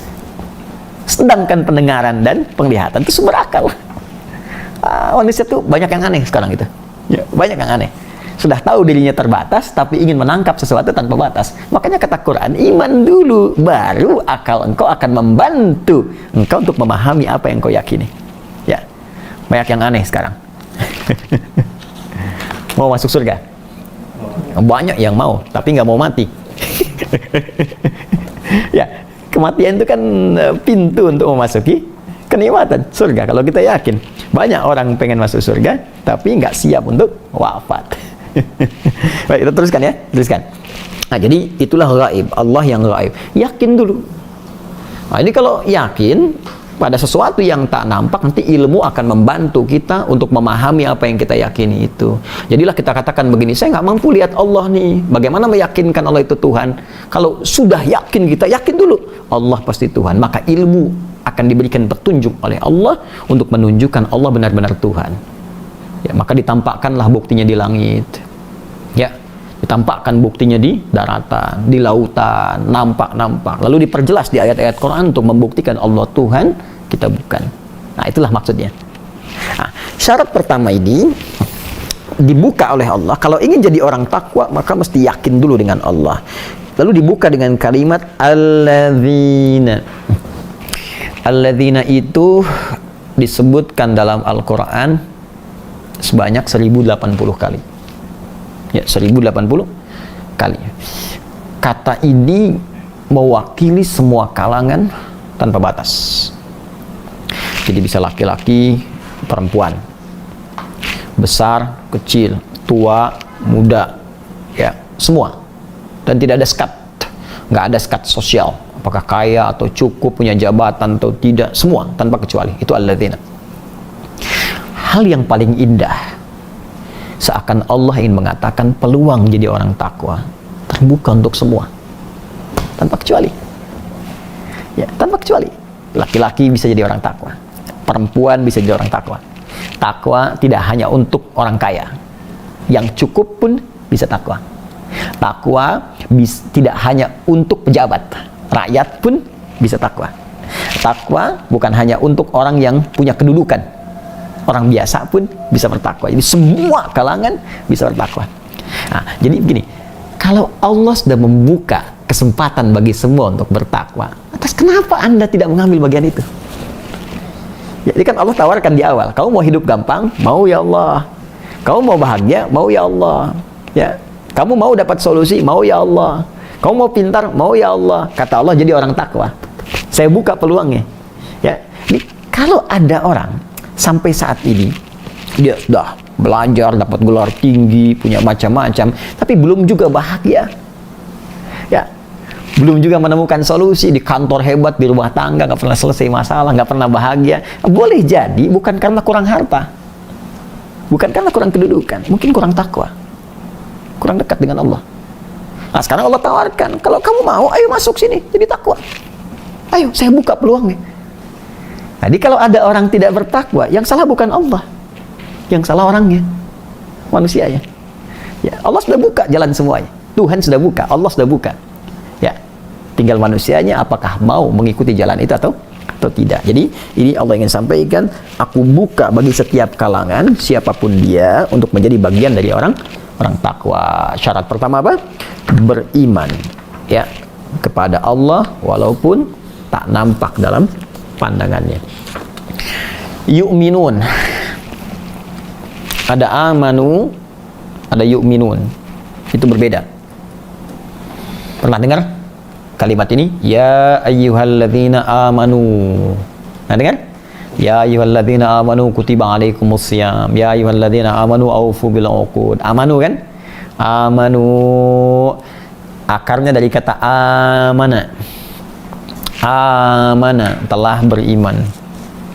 Sedangkan pendengaran dan penglihatan itu sumber akal. Manusia tuh banyak yang aneh sekarang itu, ya, banyak yang aneh. Sudah tahu dirinya terbatas, tapi ingin menangkap sesuatu tanpa batas. Makanya kata Quran, iman dulu, baru akal engkau akan membantu engkau untuk memahami apa yang kau yakini. Ya, banyak yang aneh sekarang. Mau masuk surga? Banyak yang mau, tapi nggak mau mati. Ya, kematian itu kan pintu untuk memasuki kenikmatan surga. Kalau kita yakin, banyak orang pengen masuk surga, tapi nggak siap untuk wafat. Baik, kita teruskan ya, teruskan. Nah, jadi itulah gaib, Allah yang gaib. Yakin dulu. Nah, ini kalau yakin pada sesuatu yang tak nampak, nanti ilmu akan membantu kita untuk memahami apa yang kita yakini itu. Jadilah kita katakan begini, saya nggak mampu lihat Allah nih. Bagaimana meyakinkan Allah itu Tuhan? Kalau sudah yakin, kita yakin dulu Allah pasti Tuhan. Maka ilmu akan diberikan petunjuk oleh Allah untuk menunjukkan Allah benar-benar Tuhan. Ya, maka ditampakkanlah buktinya di langit. Ya, ditampakkan buktinya di daratan, di lautan, nampak. Lalu diperjelas di ayat-ayat Quran untuk membuktikan Allah Tuhan, kita bukan. Nah, itulah maksudnya. Nah, syarat pertama ini dibuka oleh Allah. Kalau ingin jadi orang takwa, maka mesti yakin dulu dengan Allah. Lalu dibuka dengan kalimat alladzina. Alladzina itu disebutkan dalam Al-Quran sebanyak 1080 kali. Ya, 1080 kali. Kata ini mewakili semua kalangan tanpa batas. Jadi bisa laki-laki, perempuan, besar, kecil, tua, muda, ya, semua. Dan tidak ada sekat. Nggak ada sekat sosial. Apakah kaya atau cukup, punya jabatan atau tidak, semua tanpa kecuali. Itu alladzina. Hal yang paling indah, seakan Allah ingin mengatakan peluang jadi orang takwa terbuka untuk semua tanpa kecuali. Ya, tanpa kecuali. Laki-laki bisa jadi orang takwa, perempuan bisa jadi orang takwa. Takwa tidak hanya untuk orang kaya, yang cukup pun bisa takwa. Takwa tidak hanya untuk pejabat, rakyat pun bisa takwa. Takwa bukan hanya untuk orang yang punya kedudukan, orang biasa pun bisa bertakwa. Jadi semua kalangan bisa bertakwa. Nah, jadi begini, kalau Allah sudah membuka kesempatan bagi semua untuk bertakwa, atas kenapa Anda tidak mengambil bagian itu? Jadi kan Allah tawarkan di awal, kamu mau hidup gampang, mau ya Allah. Kamu mau bahagia, mau ya Allah. Ya, kamu mau dapat solusi, mau ya Allah. Kamu mau pintar, mau ya Allah. Kata Allah, jadi orang takwa. Saya buka peluangnya. Ya, jadi kalau ada orang sampai saat ini dia sudah belajar, dapat gelar tinggi, punya macam-macam, tapi belum juga bahagia, ya, belum juga menemukan solusi di kantor hebat, di rumah tangga nggak pernah selesai masalah, nggak pernah bahagia. Boleh jadi bukan karena kurang harta, bukan karena kurang kedudukan, mungkin kurang takwa, kurang dekat dengan Allah. Nah, sekarang Allah tawarkan, kalau kamu mau, ayo masuk sini jadi takwa, ayo saya buka peluangnya. Jadi kalau ada orang tidak bertakwa, yang salah bukan Allah, yang salah orangnya, manusianya. Ya, Allah sudah buka jalan semuanya. Tuhan sudah buka, Allah sudah buka. Ya, Tinggal manusianya apakah mau mengikuti jalan itu atau tidak. Jadi ini Allah ingin sampaikan, aku buka bagi setiap kalangan siapapun dia untuk menjadi bagian dari orang takwa. Syarat pertama apa? Beriman ya kepada Allah walaupun tak nampak dalam pandangannya. Yu'minun. Ada amanu, ada yu'minun. Itu berbeda. Pernah dengar kalimat ini? Ya ayyuhalladzina amanu. Nah, dengar? Ya ayyuhalladzina amanu kutiba alaikumusiyam. Ya ayyuhalladzina amanu aufu bil uqud. Amanu kan? Amanu akarnya dari kata amana. Amana, telah beriman.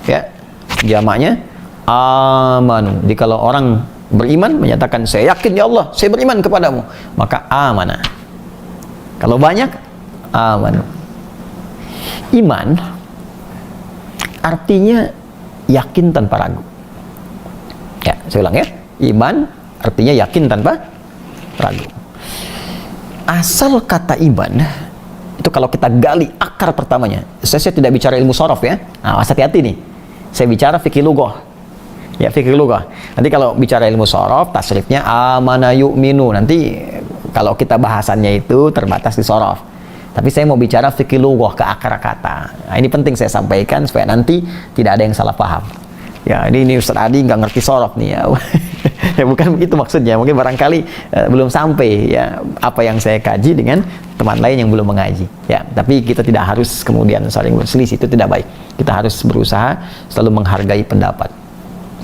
Ya. Jamaknya amanu. Jadi kalau orang beriman menyatakan saya yakin ya Allah, saya beriman kepadamu, maka amana. Kalau banyak amanu. Iman artinya yakin tanpa ragu. Ya, saya ulang ya. Iman artinya yakin tanpa ragu. Asal kata iman itu kalau kita gali akar pertamanya. Saya tidak bicara ilmu sorof ya. Nah, hati-hati nih. Saya bicara fikih lughah. Ya, fikih lughah. Nanti kalau bicara ilmu sorof, tasrifnya amana yu'minu. Nanti kalau kita bahasannya itu terbatas di sorof. Tapi saya mau bicara fikih lughah, ke akar kata. Nah, ini penting saya sampaikan supaya nanti tidak ada yang salah paham. Ya, ini Ustaz Adi nggak ngerti sorof nih ya. Ya bukan begitu maksudnya. Mungkin barangkali belum sampai ya apa yang saya kaji dengan teman lain yang belum mengaji. Ya, tapi kita tidak harus kemudian saling berselisih, itu tidak baik. Kita harus berusaha selalu menghargai pendapat.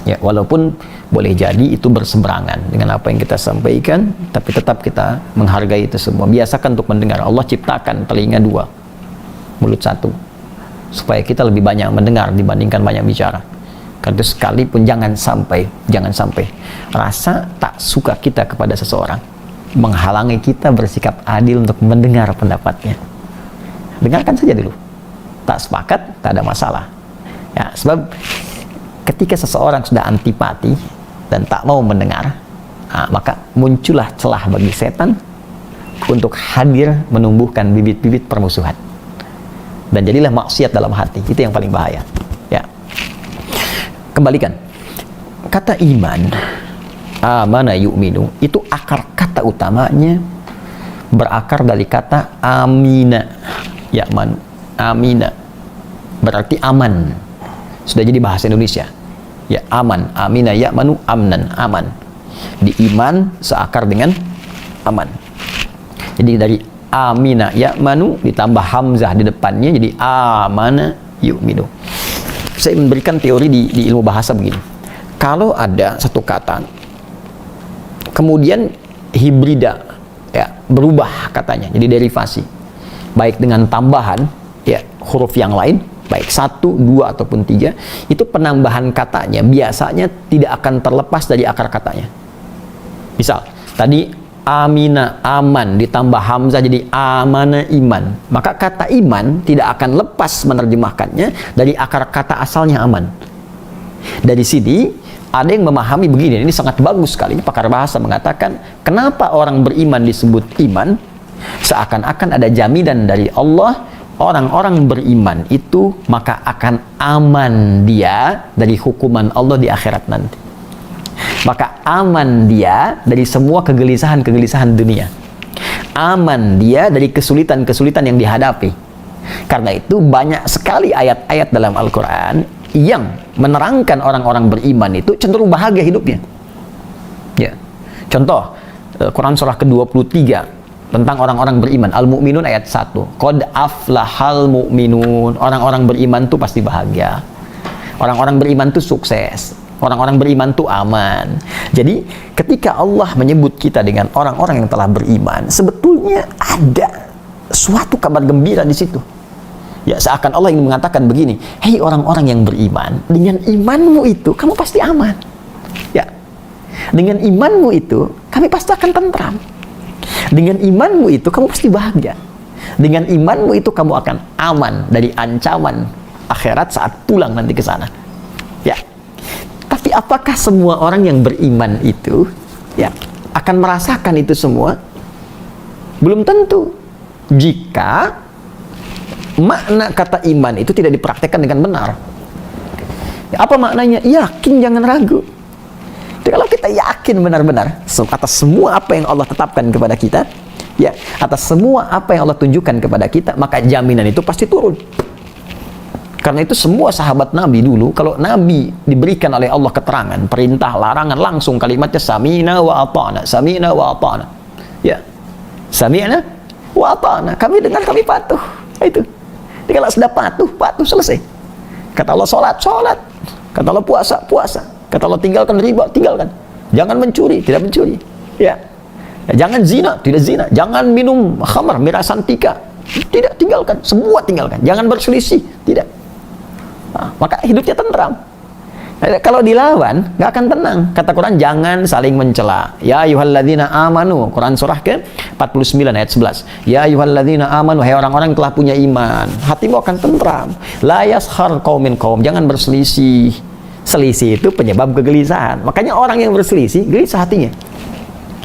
Ya, walaupun boleh jadi itu berseberangan dengan apa yang kita sampaikan, tapi tetap kita menghargai itu semua. Biasakan untuk mendengar. Allah ciptakan telinga dua, mulut satu, supaya kita lebih banyak mendengar dibandingkan banyak bicara. Karena itu sekalipun jangan sampai rasa tak suka kita kepada seseorang menghalangi kita bersikap adil untuk mendengar pendapatnya. Dengarkan saja dulu. Tak sepakat, tak ada masalah. Ya, sebab ketika seseorang sudah antipati dan tak mau mendengar, maka muncullah celah bagi setan untuk hadir menumbuhkan bibit-bibit permusuhan. Dan jadilah maksiat dalam hati. Itu yang paling bahaya. Ya. Kembalikan. Kata iman, amana yu'minu, itu akar kata utamanya berakar dari kata amina. Ya'man, amina. Berarti aman. Sudah jadi bahasa Indonesia. Ya, aman, amina ya'manu amnan, aman. Di iman seakar dengan aman. Jadi dari amina ya'manu ditambah hamzah di depannya jadi amana yu'minu. Saya memberikan teori di ilmu bahasa begini. Kalau ada satu kata kemudian hibrida, ya, berubah katanya jadi derivasi, baik dengan tambahan ya huruf yang lain, baik 1, 2 ataupun 3, itu penambahan katanya biasanya tidak akan terlepas dari akar katanya. Misal tadi amina aman ditambah hamzah jadi amana iman, maka kata iman tidak akan lepas menerjemahkannya dari akar kata asalnya aman. Dari sini ada yang memahami begini, ini sangat bagus sekali. Ini pakar bahasa mengatakan, kenapa orang beriman disebut iman? Seakan-akan ada jaminan dari Allah, orang-orang beriman itu maka akan aman dia dari hukuman Allah di akhirat nanti. Maka aman dia dari semua kegelisahan-kegelisahan dunia. Aman dia dari kesulitan-kesulitan yang dihadapi. Karena itu banyak sekali ayat-ayat dalam Al-Quran yang menerangkan orang-orang beriman itu cenderung bahagia hidupnya. Ya. Contoh, Quran surah ke-23 tentang orang-orang beriman, Al-Mu'minun ayat 1. Qad aflahal mu'minun. Orang-orang beriman itu pasti bahagia. Orang-orang beriman itu sukses. Orang-orang beriman itu aman. Jadi, ketika Allah menyebut kita dengan orang-orang yang telah beriman, sebetulnya ada suatu kabar gembira di situ. Ya, seakan Allah ingin mengatakan begini, hei orang-orang yang beriman, dengan imanmu itu kamu pasti aman. Ya, dengan imanmu itu kami pasti akan tentram. Dengan imanmu itu kamu pasti bahagia. Dengan imanmu itu kamu akan aman dari ancaman akhirat saat pulang nanti ke sana. Ya. Tapi apakah semua orang yang beriman itu ya akan merasakan itu semua? Belum tentu. Jika makna kata iman itu tidak dipraktekkan dengan benar. Apa maknanya? Yakin, jangan ragu. Jadi kalau kita yakin benar-benar atas semua apa yang Allah tetapkan kepada kita, ya, atas semua apa yang Allah tunjukkan kepada kita, maka jaminan itu pasti turun. Karena itu semua sahabat Nabi dulu, kalau Nabi diberikan oleh Allah keterangan, perintah, larangan, langsung kalimatnya sami'na wa ata'na, sami'na wa ata'na. Ya. Sami'na wa ata'na. Kami dengar, kami patuh. Itu. Jadi kalau sudah patuh, patuh, selesai. Kata Allah salat, salat. Kata Allah puasa, puasa. Kata Allah tinggalkan riba, tinggalkan. Jangan mencuri, tidak mencuri. Ya. Jangan zina, tidak zina. Jangan minum khamar, miras antika. Tidak, tinggalkan. Semua tinggalkan. Jangan berselisih, tidak. Nah, maka hidupnya tentram. Kalau dilawan, nggak akan tenang. Kata Quran, jangan saling mencela. Ya ayyuhalladzina amanu, Quran surah ke-49 ayat 11. Ya ayyuhalladzina amanu, hai orang-orang yang telah punya iman, hatimu akan tentram. La yaskhar qaumin qaum, jangan berselisih. Selisih itu penyebab kegelisahan. Makanya orang yang berselisih, gelisah hatinya.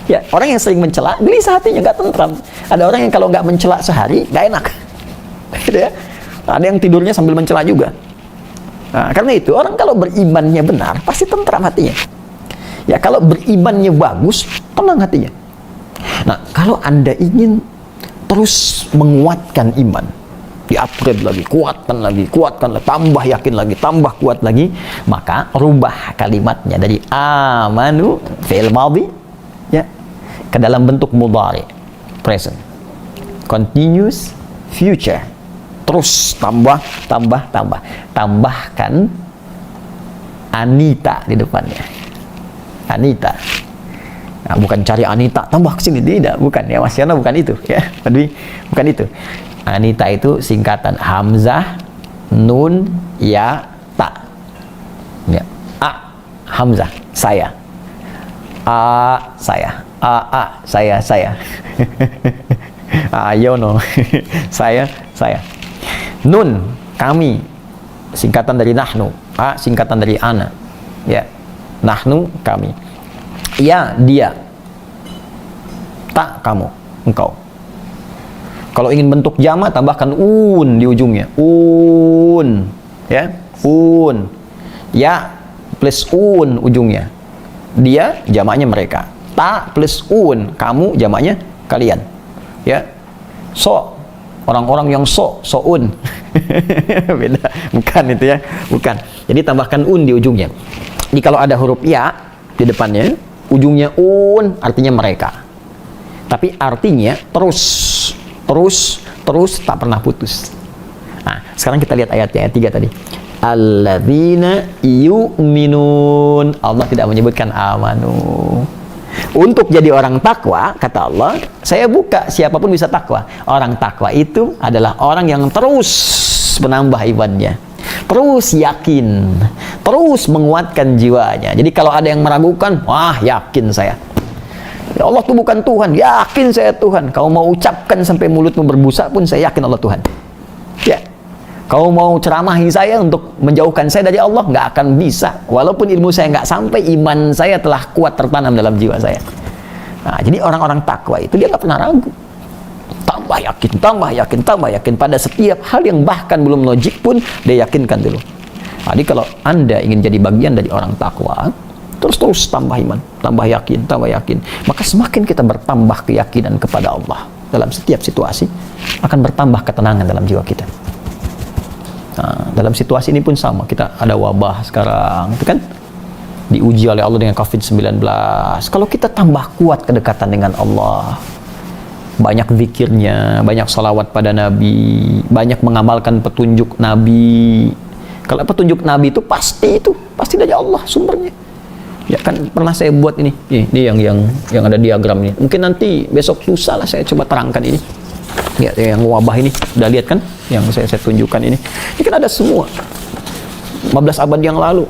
Ya, orang yang sering mencela, gelisah hatinya, nggak tentram. Ada orang yang kalau nggak mencela sehari, nggak enak. Gitu ya. Ada yang tidurnya sambil mencela juga. Nah, karena itu orang kalau berimannya benar pasti tentram hatinya. Ya, kalau berimannya bagus, tenang hatinya. Nah, kalau Anda ingin terus menguatkan iman, di-upgrade lagi, kuatkan lagi, tambah yakin lagi, tambah kuat lagi, maka rubah kalimatnya dari amanu fi'il madhi, ya, ke dalam bentuk mudhari, present, continuous future. Terus tambahkan Anita di depannya. Anita. Nah, bukan cari Anita tambah ke sini, tidak, bukan ya Mas Yana, bukan itu ya. Bukan itu. Anita itu singkatan Hamzah, Nun, Ya, Ta. Ya. A, Hamzah, saya. A, saya. A, saya. Ayono. saya. Nun, kami, singkatan dari nahnu. A, singkatan dari ana. Ya, nahnu, kami. Ya, dia. Tak, kamu, engkau. Kalau ingin bentuk jama, tambahkan un di ujungnya. Un, ya, un. Ya plus un ujungnya. Dia jamaknya mereka. Ta plus un, kamu jamaknya kalian. Ya, so. Orang-orang yang so'un. Beda, bukan itu ya, bukan. Jadi tambahkan un di ujungnya. Jadi kalau ada huruf ya di depannya, ujungnya un, artinya mereka. Tapi artinya terus tak pernah putus. Nah, sekarang kita lihat ayatnya, ayat 3 tadi. Alladzina yu'minun. Allah tidak menyebutkan amanu. Untuk jadi orang takwa, kata Allah, saya buka, siapapun bisa takwa. Orang takwa itu adalah orang yang terus menambah imannya, terus yakin, terus menguatkan jiwanya. Jadi kalau ada yang meragukan, wah yakin saya, ya Allah itu bukan Tuhan, yakin saya Tuhan. Kau mau ucapkan sampai mulutmu berbusa pun saya yakin Allah Tuhan. Ya, kau mau ceramahi saya untuk menjauhkan saya dari Allah, nggak akan bisa. Walaupun ilmu saya nggak sampai, iman saya telah kuat tertanam dalam jiwa saya. Nah, jadi orang-orang takwa itu dia nggak pernah ragu. Tambah yakin. Pada setiap hal yang bahkan belum logik pun dia yakinkan dulu. Nah, jadi kalau Anda ingin jadi bagian dari orang takwa, terus tambah iman, tambah yakin. Maka semakin kita bertambah keyakinan kepada Allah dalam setiap situasi, akan bertambah ketenangan dalam jiwa kita. Nah, dalam situasi ini pun sama, kita ada wabah sekarang, itu kan diuji oleh Allah dengan COVID-19. Kalau kita tambah kuat kedekatan dengan Allah, banyak zikirnya, banyak salawat pada Nabi, banyak mengamalkan petunjuk Nabi. Kalau petunjuk Nabi itu pasti dari Allah sumbernya. Ya kan pernah saya buat ini yang ada diagram ini. Mungkin nanti besok lusa lah saya coba terangkan ini. Ya, yang wabah ini, udah lihat kan yang saya tunjukkan ini kan ada semua 15 abad yang lalu.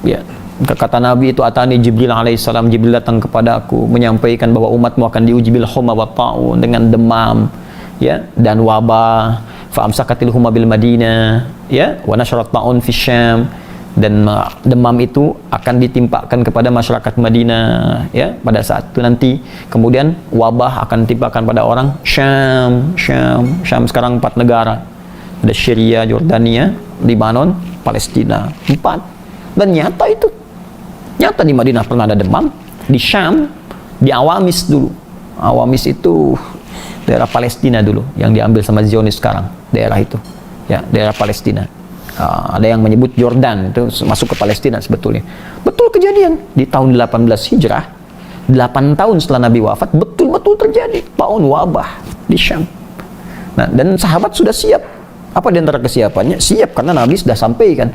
Ya, kata Nabi itu, atani Jibril alaihissalam, Jibril datang kepada aku menyampaikan bahwa umatmu akan diuji bil humma wa ta'un, dengan demam, ya, dan wabah. Fa amsakatil humma bil Madinah, ya, wa nasyarat ta'un fi Syam, dan demam itu akan ditimpakan kepada masyarakat Madinah, ya, pada saat itu nanti. Kemudian wabah akan ditimpakan pada orang Syam sekarang 4 negara, ada Syria, Jordania, Lebanon, Palestina, 4. Dan nyata itu. Nyata di Madinah pernah ada demam, di Syam, di Awamis dulu. Awamis itu daerah Palestina dulu yang diambil sama Zionis sekarang, daerah itu. Ya, daerah Palestina. Ada yang menyebut Jordan itu masuk ke Palestina sebetulnya. Betul kejadian di tahun 18 Hijrah, 8 tahun setelah Nabi wafat, betul-betul terjadi tahun wabah di Syam. Nah, dan sahabat sudah siap. Apa di antara kesiapannya? Siap karena Nabi sudah sampaikan.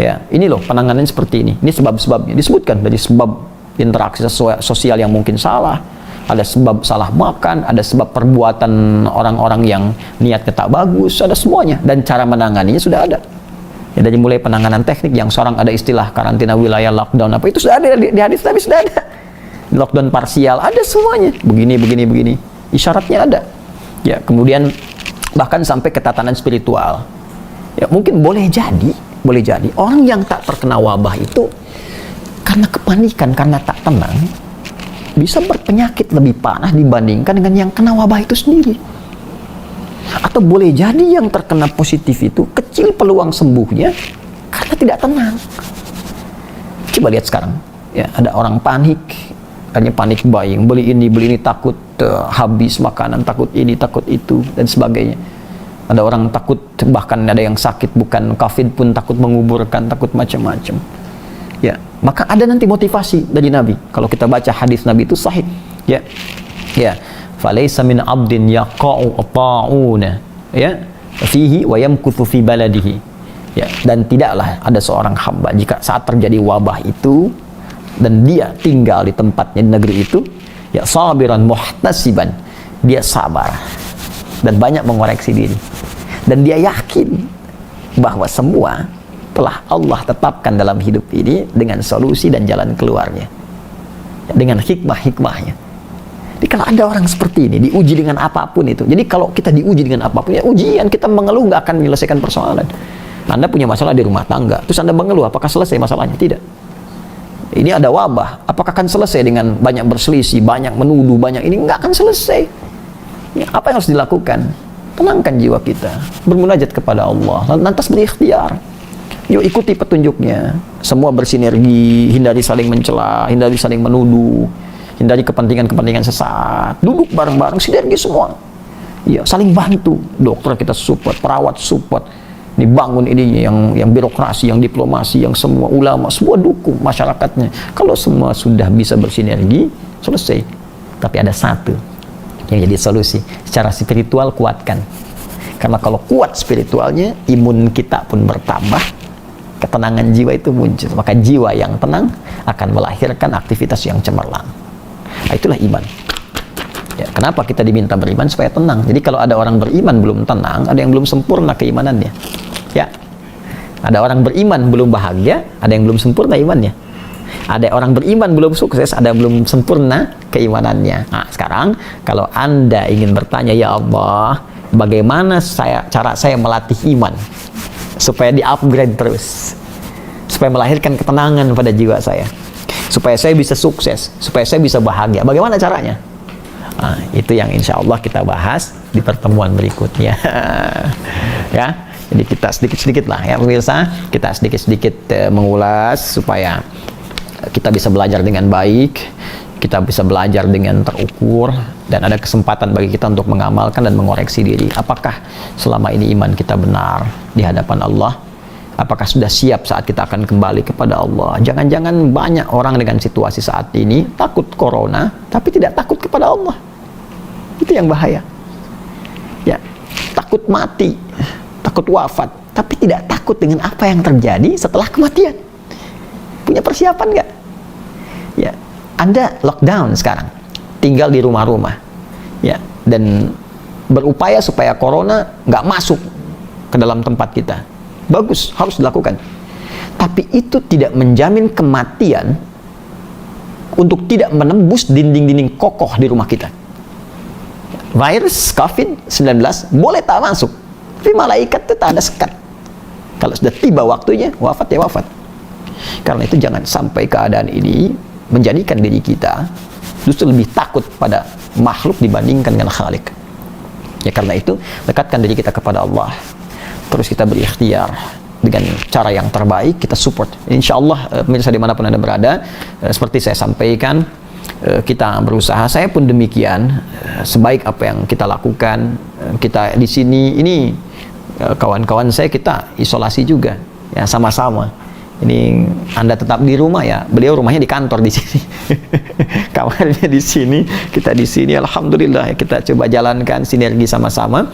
Ya, ini loh penanganan seperti ini. Ini sebab-sebabnya disebutkan, dari sebab interaksi sosial yang mungkin salah, ada sebab salah makan, ada sebab perbuatan orang-orang yang niatnya tak bagus, ada semuanya, dan cara menanganinya sudah ada. Ya, dari mulai penanganan teknik yang seorang ada istilah karantina wilayah, lockdown apa itu sudah ada di hadis Nabi, sudah ada. Lockdown parsial ada semuanya. Begini. Isyaratnya ada. Ya, kemudian bahkan sampai ketatanan spiritual. Ya, mungkin boleh jadi orang yang tak terkena wabah itu karena kepanikan, karena tak tenang, bisa berpenyakit lebih parah dibandingkan dengan yang kena wabah itu sendiri. Atau boleh jadi yang terkena positif itu kecil peluang sembuhnya karena tidak tenang. Coba lihat sekarang, ya, ada orang panik, hanya panik buying, beli ini takut habis makanan, takut ini, takut itu, dan sebagainya. Ada orang takut, bahkan ada yang sakit bukan COVID pun takut menguburkan, takut macam-macam. Ya, maka ada nanti motivasi dari Nabi. Kalau kita baca hadis Nabi itu sahih. Ya, falaysa min abdin yaqa'u ta'una, ya, fihi wa yamkuthu fi baladihi. Ya, dan tidaklah ada seorang hamba jika saat terjadi wabah itu dan dia tinggal di tempatnya di negeri itu, ya, sabiran muhtasiban, dia sabar dan banyak mengoreksi diri, dan dia yakin bahwa semua telah Allah tetapkan dalam hidup ini dengan solusi dan jalan keluarnya, dengan hikmah-hikmahnya. Jadi kalau ada orang seperti ini diuji dengan apapun itu, jadi kalau kita diuji dengan apapun, ya ujian, kita mengeluh nggak akan menyelesaikan persoalan. Anda punya masalah di rumah tangga, terus Anda mengeluh, apakah selesai masalahnya? Tidak. Ini ada wabah, apakah akan selesai dengan banyak berselisih, banyak menuduh, banyak ini? Nggak akan selesai. Ya, apa yang harus dilakukan? Tenangkan jiwa kita, bermunajat kepada Allah, lantas berikhtiar. Yuk ikuti petunjuknya. Semua bersinergi, hindari saling mencela, hindari saling menuduh, hindari kepentingan-kepentingan sesat. Duduk bareng-bareng, sinergi semua. Ya, saling bantu. Dokter kita support, perawat support. Dibangun ini yang birokrasi, yang diplomasi, yang semua ulama, semua dukung masyarakatnya. Kalau semua sudah bisa bersinergi, selesai. Tapi ada satu yang jadi solusi, secara spiritual kuatkan. Karena kalau kuat spiritualnya, imun kita pun bertambah, ketenangan jiwa itu muncul. Maka jiwa yang tenang akan melahirkan aktivitas yang cemerlang. Nah, itulah iman. Ya, kenapa kita diminta beriman? Supaya tenang. Jadi kalau ada orang beriman belum tenang, ada yang belum sempurna keimanannya. Ya, ada orang beriman belum bahagia, ada yang belum sempurna imannya. Ada orang beriman belum sukses, ada yang belum sempurna keimanannya. Nah, sekarang kalau Anda ingin bertanya, ya Allah, bagaimana cara saya melatih iman supaya di-upgrade terus, supaya melahirkan ketenangan pada jiwa saya, supaya saya bisa sukses, supaya saya bisa bahagia, bagaimana caranya? Nah, itu yang insya Allah kita bahas di pertemuan berikutnya. Ya, jadi kita sedikit-sedikit lah ya pemirsa, kita sedikit-sedikit mengulas supaya kita bisa belajar dengan baik, kita bisa belajar dengan terukur, dan ada kesempatan bagi kita untuk mengamalkan dan mengoreksi diri. Apakah selama ini iman kita benar di hadapan Allah? Apakah sudah siap saat kita akan kembali kepada Allah? Jangan-jangan banyak orang dengan situasi saat ini takut corona, tapi tidak takut kepada Allah. Itu yang bahaya. Ya, takut mati, takut wafat, tapi tidak takut dengan apa yang terjadi setelah kematian. Punya persiapan nggak? Ya, Anda lockdown sekarang, tinggal di rumah-rumah, ya, dan berupaya supaya corona nggak masuk ke dalam tempat kita. Bagus, harus dilakukan. Tapi itu tidak menjamin kematian untuk tidak menembus dinding-dinding kokoh di rumah kita. Virus COVID-19 boleh tak masuk, tapi malaikat itu tak ada sekat. Kalau sudah tiba waktunya, wafat ya wafat. Karena itu jangan sampai keadaan ini menjadikan diri kita justru lebih takut pada makhluk dibandingkan dengan Khalik. Ya, karena itu dekatkan diri kita kepada Allah. terus kita berikhtiar dengan cara yang terbaik, kita support. Insya Allah pemirsa dimanapun Anda berada, seperti saya sampaikan, kita berusaha, saya pun demikian, sebaik apa yang kita lakukan. Kita di sini ini kawan-kawan saya, kita isolasi juga ya, sama-sama. Ini Anda tetap di rumah ya, beliau rumahnya di kantor di sini, kamarnya di sini, kita di sini. Alhamdulillah ya, kita coba jalankan sinergi sama-sama,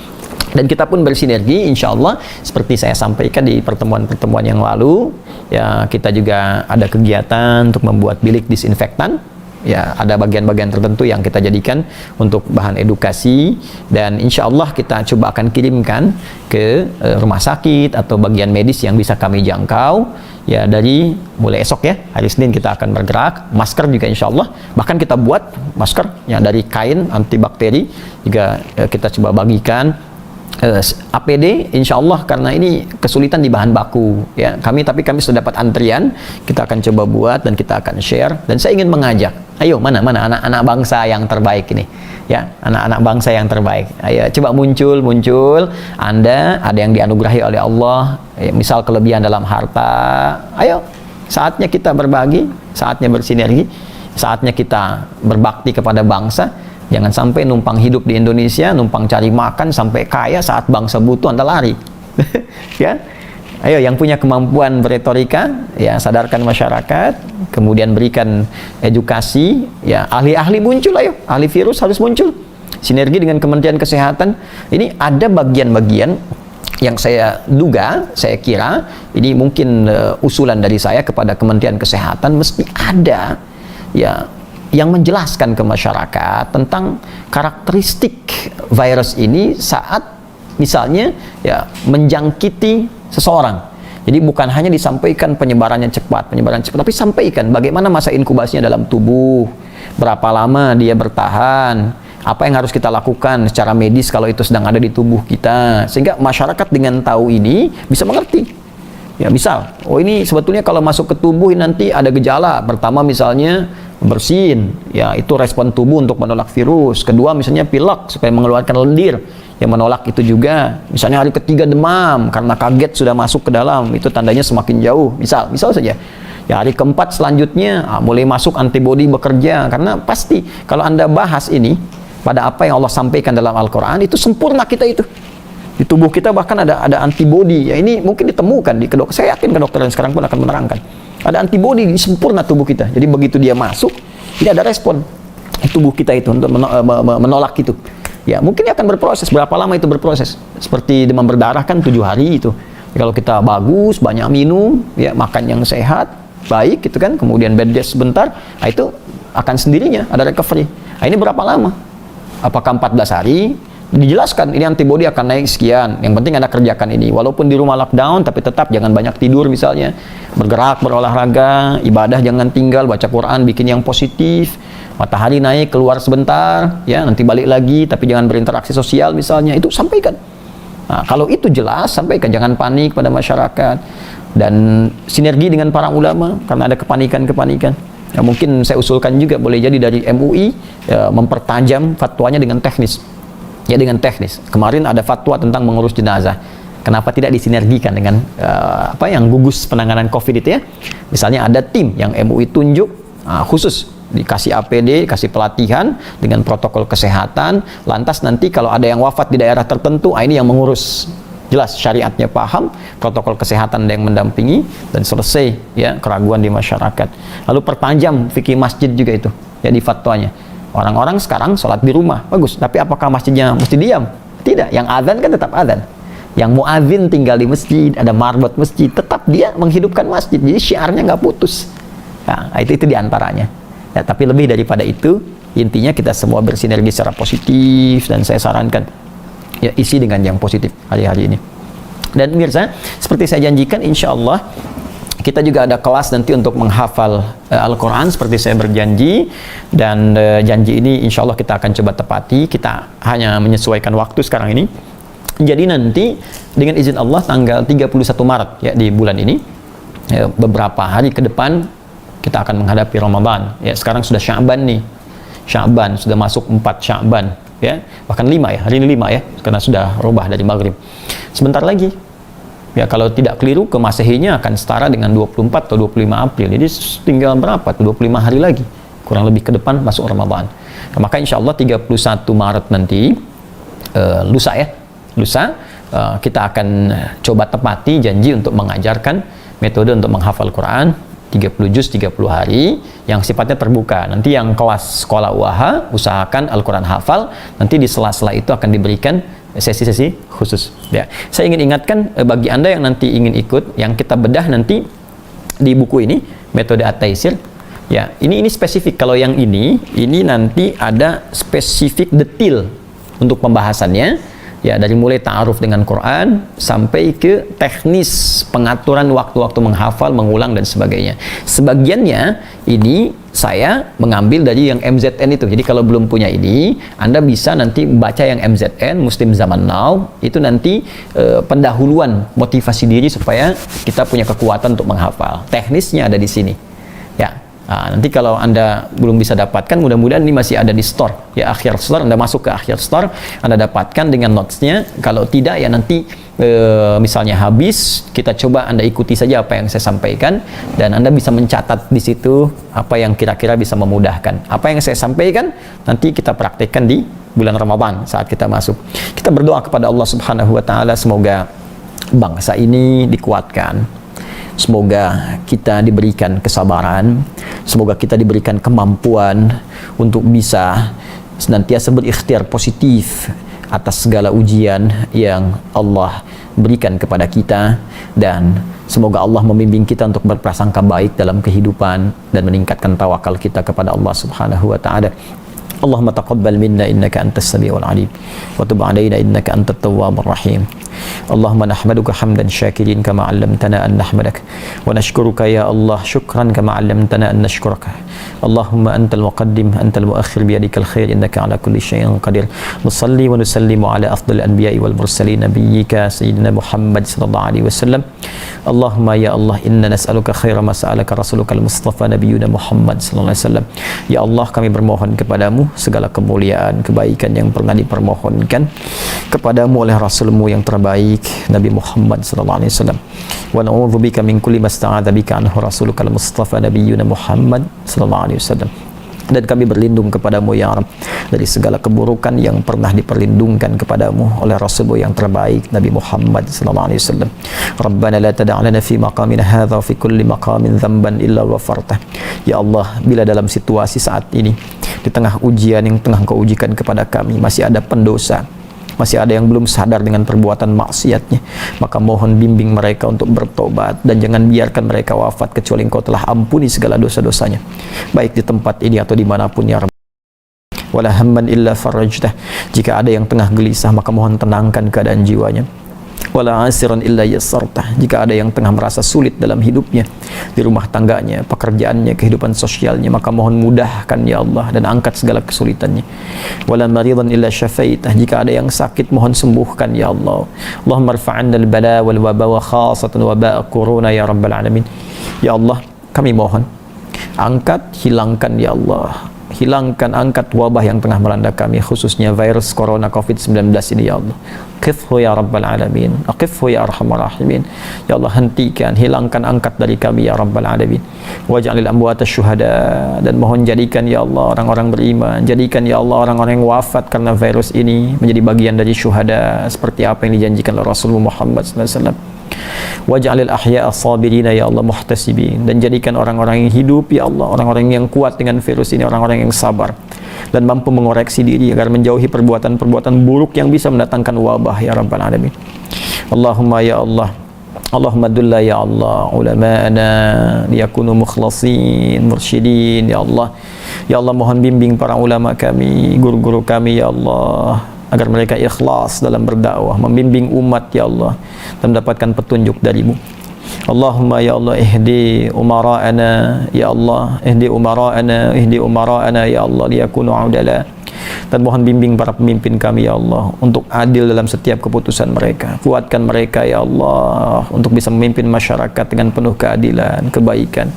dan kita pun bersinergi insya Allah seperti saya sampaikan di pertemuan-pertemuan yang lalu ya. Kita juga ada kegiatan untuk membuat bilik disinfektan ya, ada bagian-bagian tertentu yang kita jadikan untuk bahan edukasi, dan insya Allah kita coba akan kirimkan ke rumah sakit atau bagian medis yang bisa kami jangkau ya. Dari mulai esok ya, hari Senin kita akan bergerak. Masker juga insya Allah, bahkan kita buat masker yang dari kain antibakteri juga kita coba bagikan. APD insya Allah, karena ini kesulitan di bahan baku ya tapi kami sudah dapat antrian, kita akan coba buat dan kita akan share. Dan saya ingin mengajak, ayo mana anak-anak bangsa yang terbaik ini ya, anak-anak bangsa yang terbaik, ayo coba muncul Anda ada yang dianugerahi oleh Allah ya, misal kelebihan dalam harta, ayo saatnya kita berbagi, saatnya bersinergi, saatnya kita berbakti kepada bangsa. Jangan sampai numpang hidup di Indonesia, numpang cari makan sampai kaya, saat bangsa butuh Anda lari. Ya. Ayo yang punya kemampuan beretorika, ya sadarkan masyarakat, kemudian berikan edukasi, ya ahli-ahli muncul, ayo, ahli virus harus muncul. Sinergi dengan Kementerian Kesehatan. Ini ada bagian-bagian yang saya duga, saya kira ini mungkin usulan dari saya kepada Kementerian Kesehatan, mesti ada ya yang menjelaskan ke masyarakat tentang karakteristik virus ini saat misalnya ya menjangkiti seseorang. Jadi bukan hanya disampaikan penyebaran cepat, tapi sampaikan bagaimana masa inkubasinya dalam tubuh, berapa lama dia bertahan, apa yang harus kita lakukan secara medis kalau itu sedang ada di tubuh kita, sehingga masyarakat dengan tahu ini bisa mengerti. Ya misal, oh ini sebetulnya kalau masuk ke tubuh nanti ada gejala. Pertama misalnya bersin, ya itu respon tubuh untuk menolak virus. Kedua misalnya pilek supaya mengeluarkan lendir, yang menolak itu juga. Misalnya hari ketiga demam karena kaget sudah masuk ke dalam, itu tandanya semakin jauh. Misal saja. Ya hari keempat selanjutnya mulai masuk antibodi bekerja, karena pasti kalau Anda bahas ini pada apa yang Allah sampaikan dalam Al-Quran, itu sempurna kita itu. Di tubuh kita bahkan ada antibodi. Ya ini mungkin ditemukan di kedokteran. Saya yakin kedokteran sekarang pun akan menerangkan. Ada antibodi di sempurna tubuh kita. Jadi begitu dia masuk, tidak ada respon di tubuh kita itu untuk menolak itu. Ya mungkin dia akan berproses. Berapa lama itu berproses? Seperti demam berdarah kan 7 hari itu. Kalau kita bagus, banyak minum, ya makan yang sehat, baik gitu kan, kemudian bed rest sebentar, itu akan sendirinya ada recovery. Nah, ini berapa lama? Apakah 14 hari? Dijelaskan ini antibodi akan naik sekian. Yang penting Anda kerjakan ini. Walaupun di rumah lockdown, tapi tetap jangan banyak tidur misalnya. Bergerak, berolahraga, ibadah jangan tinggal, baca Quran, bikin yang positif. Matahari naik, keluar sebentar, ya nanti balik lagi, tapi jangan berinteraksi sosial misalnya. Itu sampaikan. Nah, kalau itu jelas, sampaikan. Jangan panik pada masyarakat. Dan sinergi dengan para ulama, karena ada kepanikan-kepanikan. Ya, mungkin saya usulkan juga boleh jadi dari MUI ya, mempertajam fatwanya dengan teknis. Ya dengan teknis. Kemarin ada fatwa tentang mengurus jenazah. Kenapa tidak disinergikan dengan apa yang gugus penanganan COVID itu ya? Misalnya ada tim yang MUI tunjuk khusus dikasih APD, kasih pelatihan dengan protokol kesehatan. Lantas nanti kalau ada yang wafat di daerah tertentu, ini yang mengurus. Jelas syariatnya paham, protokol kesehatan ada yang mendampingi, dan selesai ya keraguan di masyarakat. Lalu pertajam fikih masjid juga itu ya di fatwanya. Orang-orang sekarang sholat di rumah, bagus. Tapi apakah masjidnya mesti diam? Tidak. Yang azan kan tetap azan. Yang muadzin tinggal di masjid, ada marbot masjid, tetap dia menghidupkan masjid. Jadi syiarnya nggak putus. Nah, itu diantaranya. Ya, tapi lebih daripada itu, intinya kita semua bersinergi secara positif, dan saya sarankan ya isi dengan yang positif hari-hari ini. Dan pemirsa, seperti saya janjikan, insya Allah kita juga ada kelas nanti untuk menghafal Al-Quran seperti saya berjanji, dan janji ini insya Allah kita akan coba tepati. Kita hanya menyesuaikan waktu sekarang ini. Jadi nanti dengan izin Allah tanggal 31 Maret ya di bulan ini, beberapa hari ke depan kita akan menghadapi Ramadan. Ya sekarang sudah Sya'ban nih. Sya'ban sudah masuk 4 Sya'ban ya. Bahkan 5 ya. Hari ini 5 ya karena sudah rubah dari maghrib. Sebentar lagi Ya, kalau tidak keliru ke Masehinya akan setara dengan 24 atau 25 April. Jadi tinggal berapa? 25 hari lagi. Kurang lebih ke depan masuk Ramadan. Nah, maka insya Allah 31 Maret nanti, lusa ya, lusa, kita akan coba tepati janji untuk mengajarkan metode untuk menghafal Quran 30 juz 30 hari yang sifatnya terbuka. Nanti yang kelas sekolah UAH usahakan Al-Quran hafal, nanti di sela-sela itu akan diberikan sesi-sesi khusus ya. Saya ingin ingatkan bagi Anda yang nanti ingin ikut, yang kita bedah nanti di buku ini metode At-Taisir ya, ini spesifik. Kalau yang ini nanti ada spesifik detail untuk pembahasannya ya, dari mulai ta'aruf dengan Quran sampai ke teknis pengaturan waktu-waktu menghafal, mengulang dan sebagainya. Sebagiannya ini saya mengambil dari yang MZN itu. Jadi kalau belum punya ini, Anda bisa nanti baca yang MZN Muslim Zaman Now, itu nanti pendahuluan motivasi diri supaya kita punya kekuatan untuk menghafal. Teknisnya ada di sini. Ya. Nah, nanti kalau Anda belum bisa dapatkan, mudah-mudahan ini masih ada di store ya, akhir store. Anda masuk ke akhir store, Anda dapatkan dengan notesnya. Kalau tidak ya nanti misalnya habis, kita coba Anda ikuti saja apa yang saya sampaikan, dan Anda bisa mencatat di situ apa yang kira-kira bisa memudahkan. Apa yang saya sampaikan nanti kita praktekkan di bulan Ramadan saat kita masuk. Kita berdoa kepada Allah Subhanahu wa taala, semoga bangsa ini dikuatkan. Semoga kita diberikan kesabaran, semoga kita diberikan kemampuan untuk bisa senantiasa berikhtiar positif atas segala ujian yang Allah berikan kepada kita, dan semoga Allah membimbing kita untuk berprasangka baik dalam kehidupan dan meningkatkan tawakal kita kepada Allah Subhanahu wa taala. Allahumma taqabbal minna innaka antas samiul alim wa tub alaina innaka antat tawwabur rahim. Allahumma nahmaduka hamdan syakirin kama 'allamtana an nahmadak, wa nashkuruka ya Allah syukran kama 'allamtana an nashkuraka. Allahumma antal muqaddim antal muakhir biyadikal khair innaka 'ala kulli syai'in qadir. Nusalli wa nusallimu 'ala afdal anbiya'i wal mursalin nabiyyika sayyidina Muhammad sallallahu alaihi wasallam. Allahumma ya Allah inna nas'aluka khaira ma sa'alaka rasulukal mustafa nabiyyuna Muhammad sallallahu alaihi wasallam. Ya Allah, kami bermohon kepadamu segala kemuliaan, kebaikan yang pernah dipermohonkan kepadamu oleh Rasulmu yang terbaik Nabi Muhammad sallallahu alaihi wasallam. Wa na'udzubika min kulli masta'adza bika anhu rasulukal mustafa nabiyyuna Muhammad sallallahu alaihi wasallam. Dan kami berlindung kepadamu ya Rabb dari segala keburukan yang pernah diperlindungkan kepadamu oleh Rasulmu yang terbaik Nabi Muhammad sallallahu alaihi wasallam. Rabbana la tada' lana fi maqamina hadza wa fi kulli maqamin dhanban illa ghafartah. Ya Allah, bila dalam situasi saat ini, di tengah ujian yang tengah Engkau ujikan kepada kami, masih ada pendosa, masih ada yang belum sadar dengan perbuatan maksiatnya, maka mohon bimbing mereka untuk bertobat, dan jangan biarkan mereka wafat kecuali Engkau telah ampuni segala dosa-dosanya, baik di tempat ini atau dimanapun ya Rabb. Wala hamman illa farajtah. Jika ada yang tengah gelisah, maka mohon tenangkan keadaan jiwanya. Wala asiran illa yassartah. Jika ada yang tengah merasa sulit dalam hidupnya, di rumah tangganya, pekerjaannya, kehidupan sosialnya, maka mohon mudahkan ya Allah dan angkat segala kesulitannya. Wala maridan illa syafaitah. Jika ada yang sakit, mohon sembuhkan ya Allah. Allahumma rfa'anna al-bala wal waba wa khasatan waba corona ya rabbal alamin. Ya Allah, kami mohon angkat, hilangkan ya Allah, hilangkan, angkat wabah yang tengah melanda kami, khususnya virus corona COVID-19 ini ya Allah. Qifhu ya rabbal alamin, aqifhu ya arhamar rahimin. Ya Allah, hentikan, hilangkan, angkat dari kami ya rabbal alamin. Waj'alil amwata syuhada. Dan mohon jadikan ya Allah orang-orang beriman, jadikan ya Allah orang-orang yang wafat karena virus ini menjadi bagian dari syuhada seperti apa yang dijanjikan oleh Rasulullah Muhammad SAW. Waj'alil ahya'a sabirina ya Allah muhtasibin. Dan jadikan orang-orang yang hidup ya Allah, orang-orang yang kuat dengan virus ini, orang-orang yang sabar dan mampu mengoreksi diri agar menjauhi perbuatan-perbuatan buruk yang bisa mendatangkan wabah ya rabbal alamin. Allahumma ya Allah, Allahumma dulla ya Allah ulama'ana liyakunu mukhlasin mursyidin ya Allah. Ya Allah, mohon bimbing para ulama kami, guru-guru kami ya Allah, agar mereka ikhlas dalam berdakwah, membimbing umat ya Allah, dan mendapatkan petunjuk darimu. Allahumma ya Allah ihdi umara'ana ya Allah, ihdi umara'ana, ihdi umara'ana ya Allah liyakunu udala. Dan mohon bimbing para pemimpin kami ya Allah untuk adil dalam setiap keputusan mereka. Kuatkan mereka ya Allah untuk bisa memimpin masyarakat dengan penuh keadilan, kebaikan.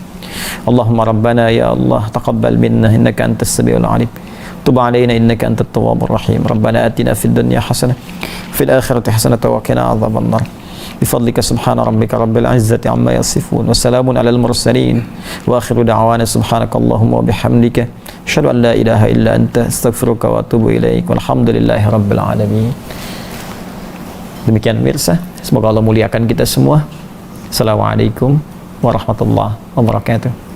Allahumma rabbana ya Allah taqabbal minna innaka antas samiul alim. Tub alaina innaka antat tawwabur rahim. Rabbana atina fid dunya hasanah fil akhirati hasanah wa qina adzabannar. Bifadlika subhana rabbika rabbil izzati amma yasifun wa salamun alal mursalin wa akhiru da'wana subhanakallahumma wa bihamdika asyhadu an la ilaha illa anta astaghfiruka wa atubu ilaik walhamdulillahi rabbil alamin. Demikian pemirsa, semoga Allah muliakan kita semua. Assalamualaikum warahmatullahi wabarakatuh.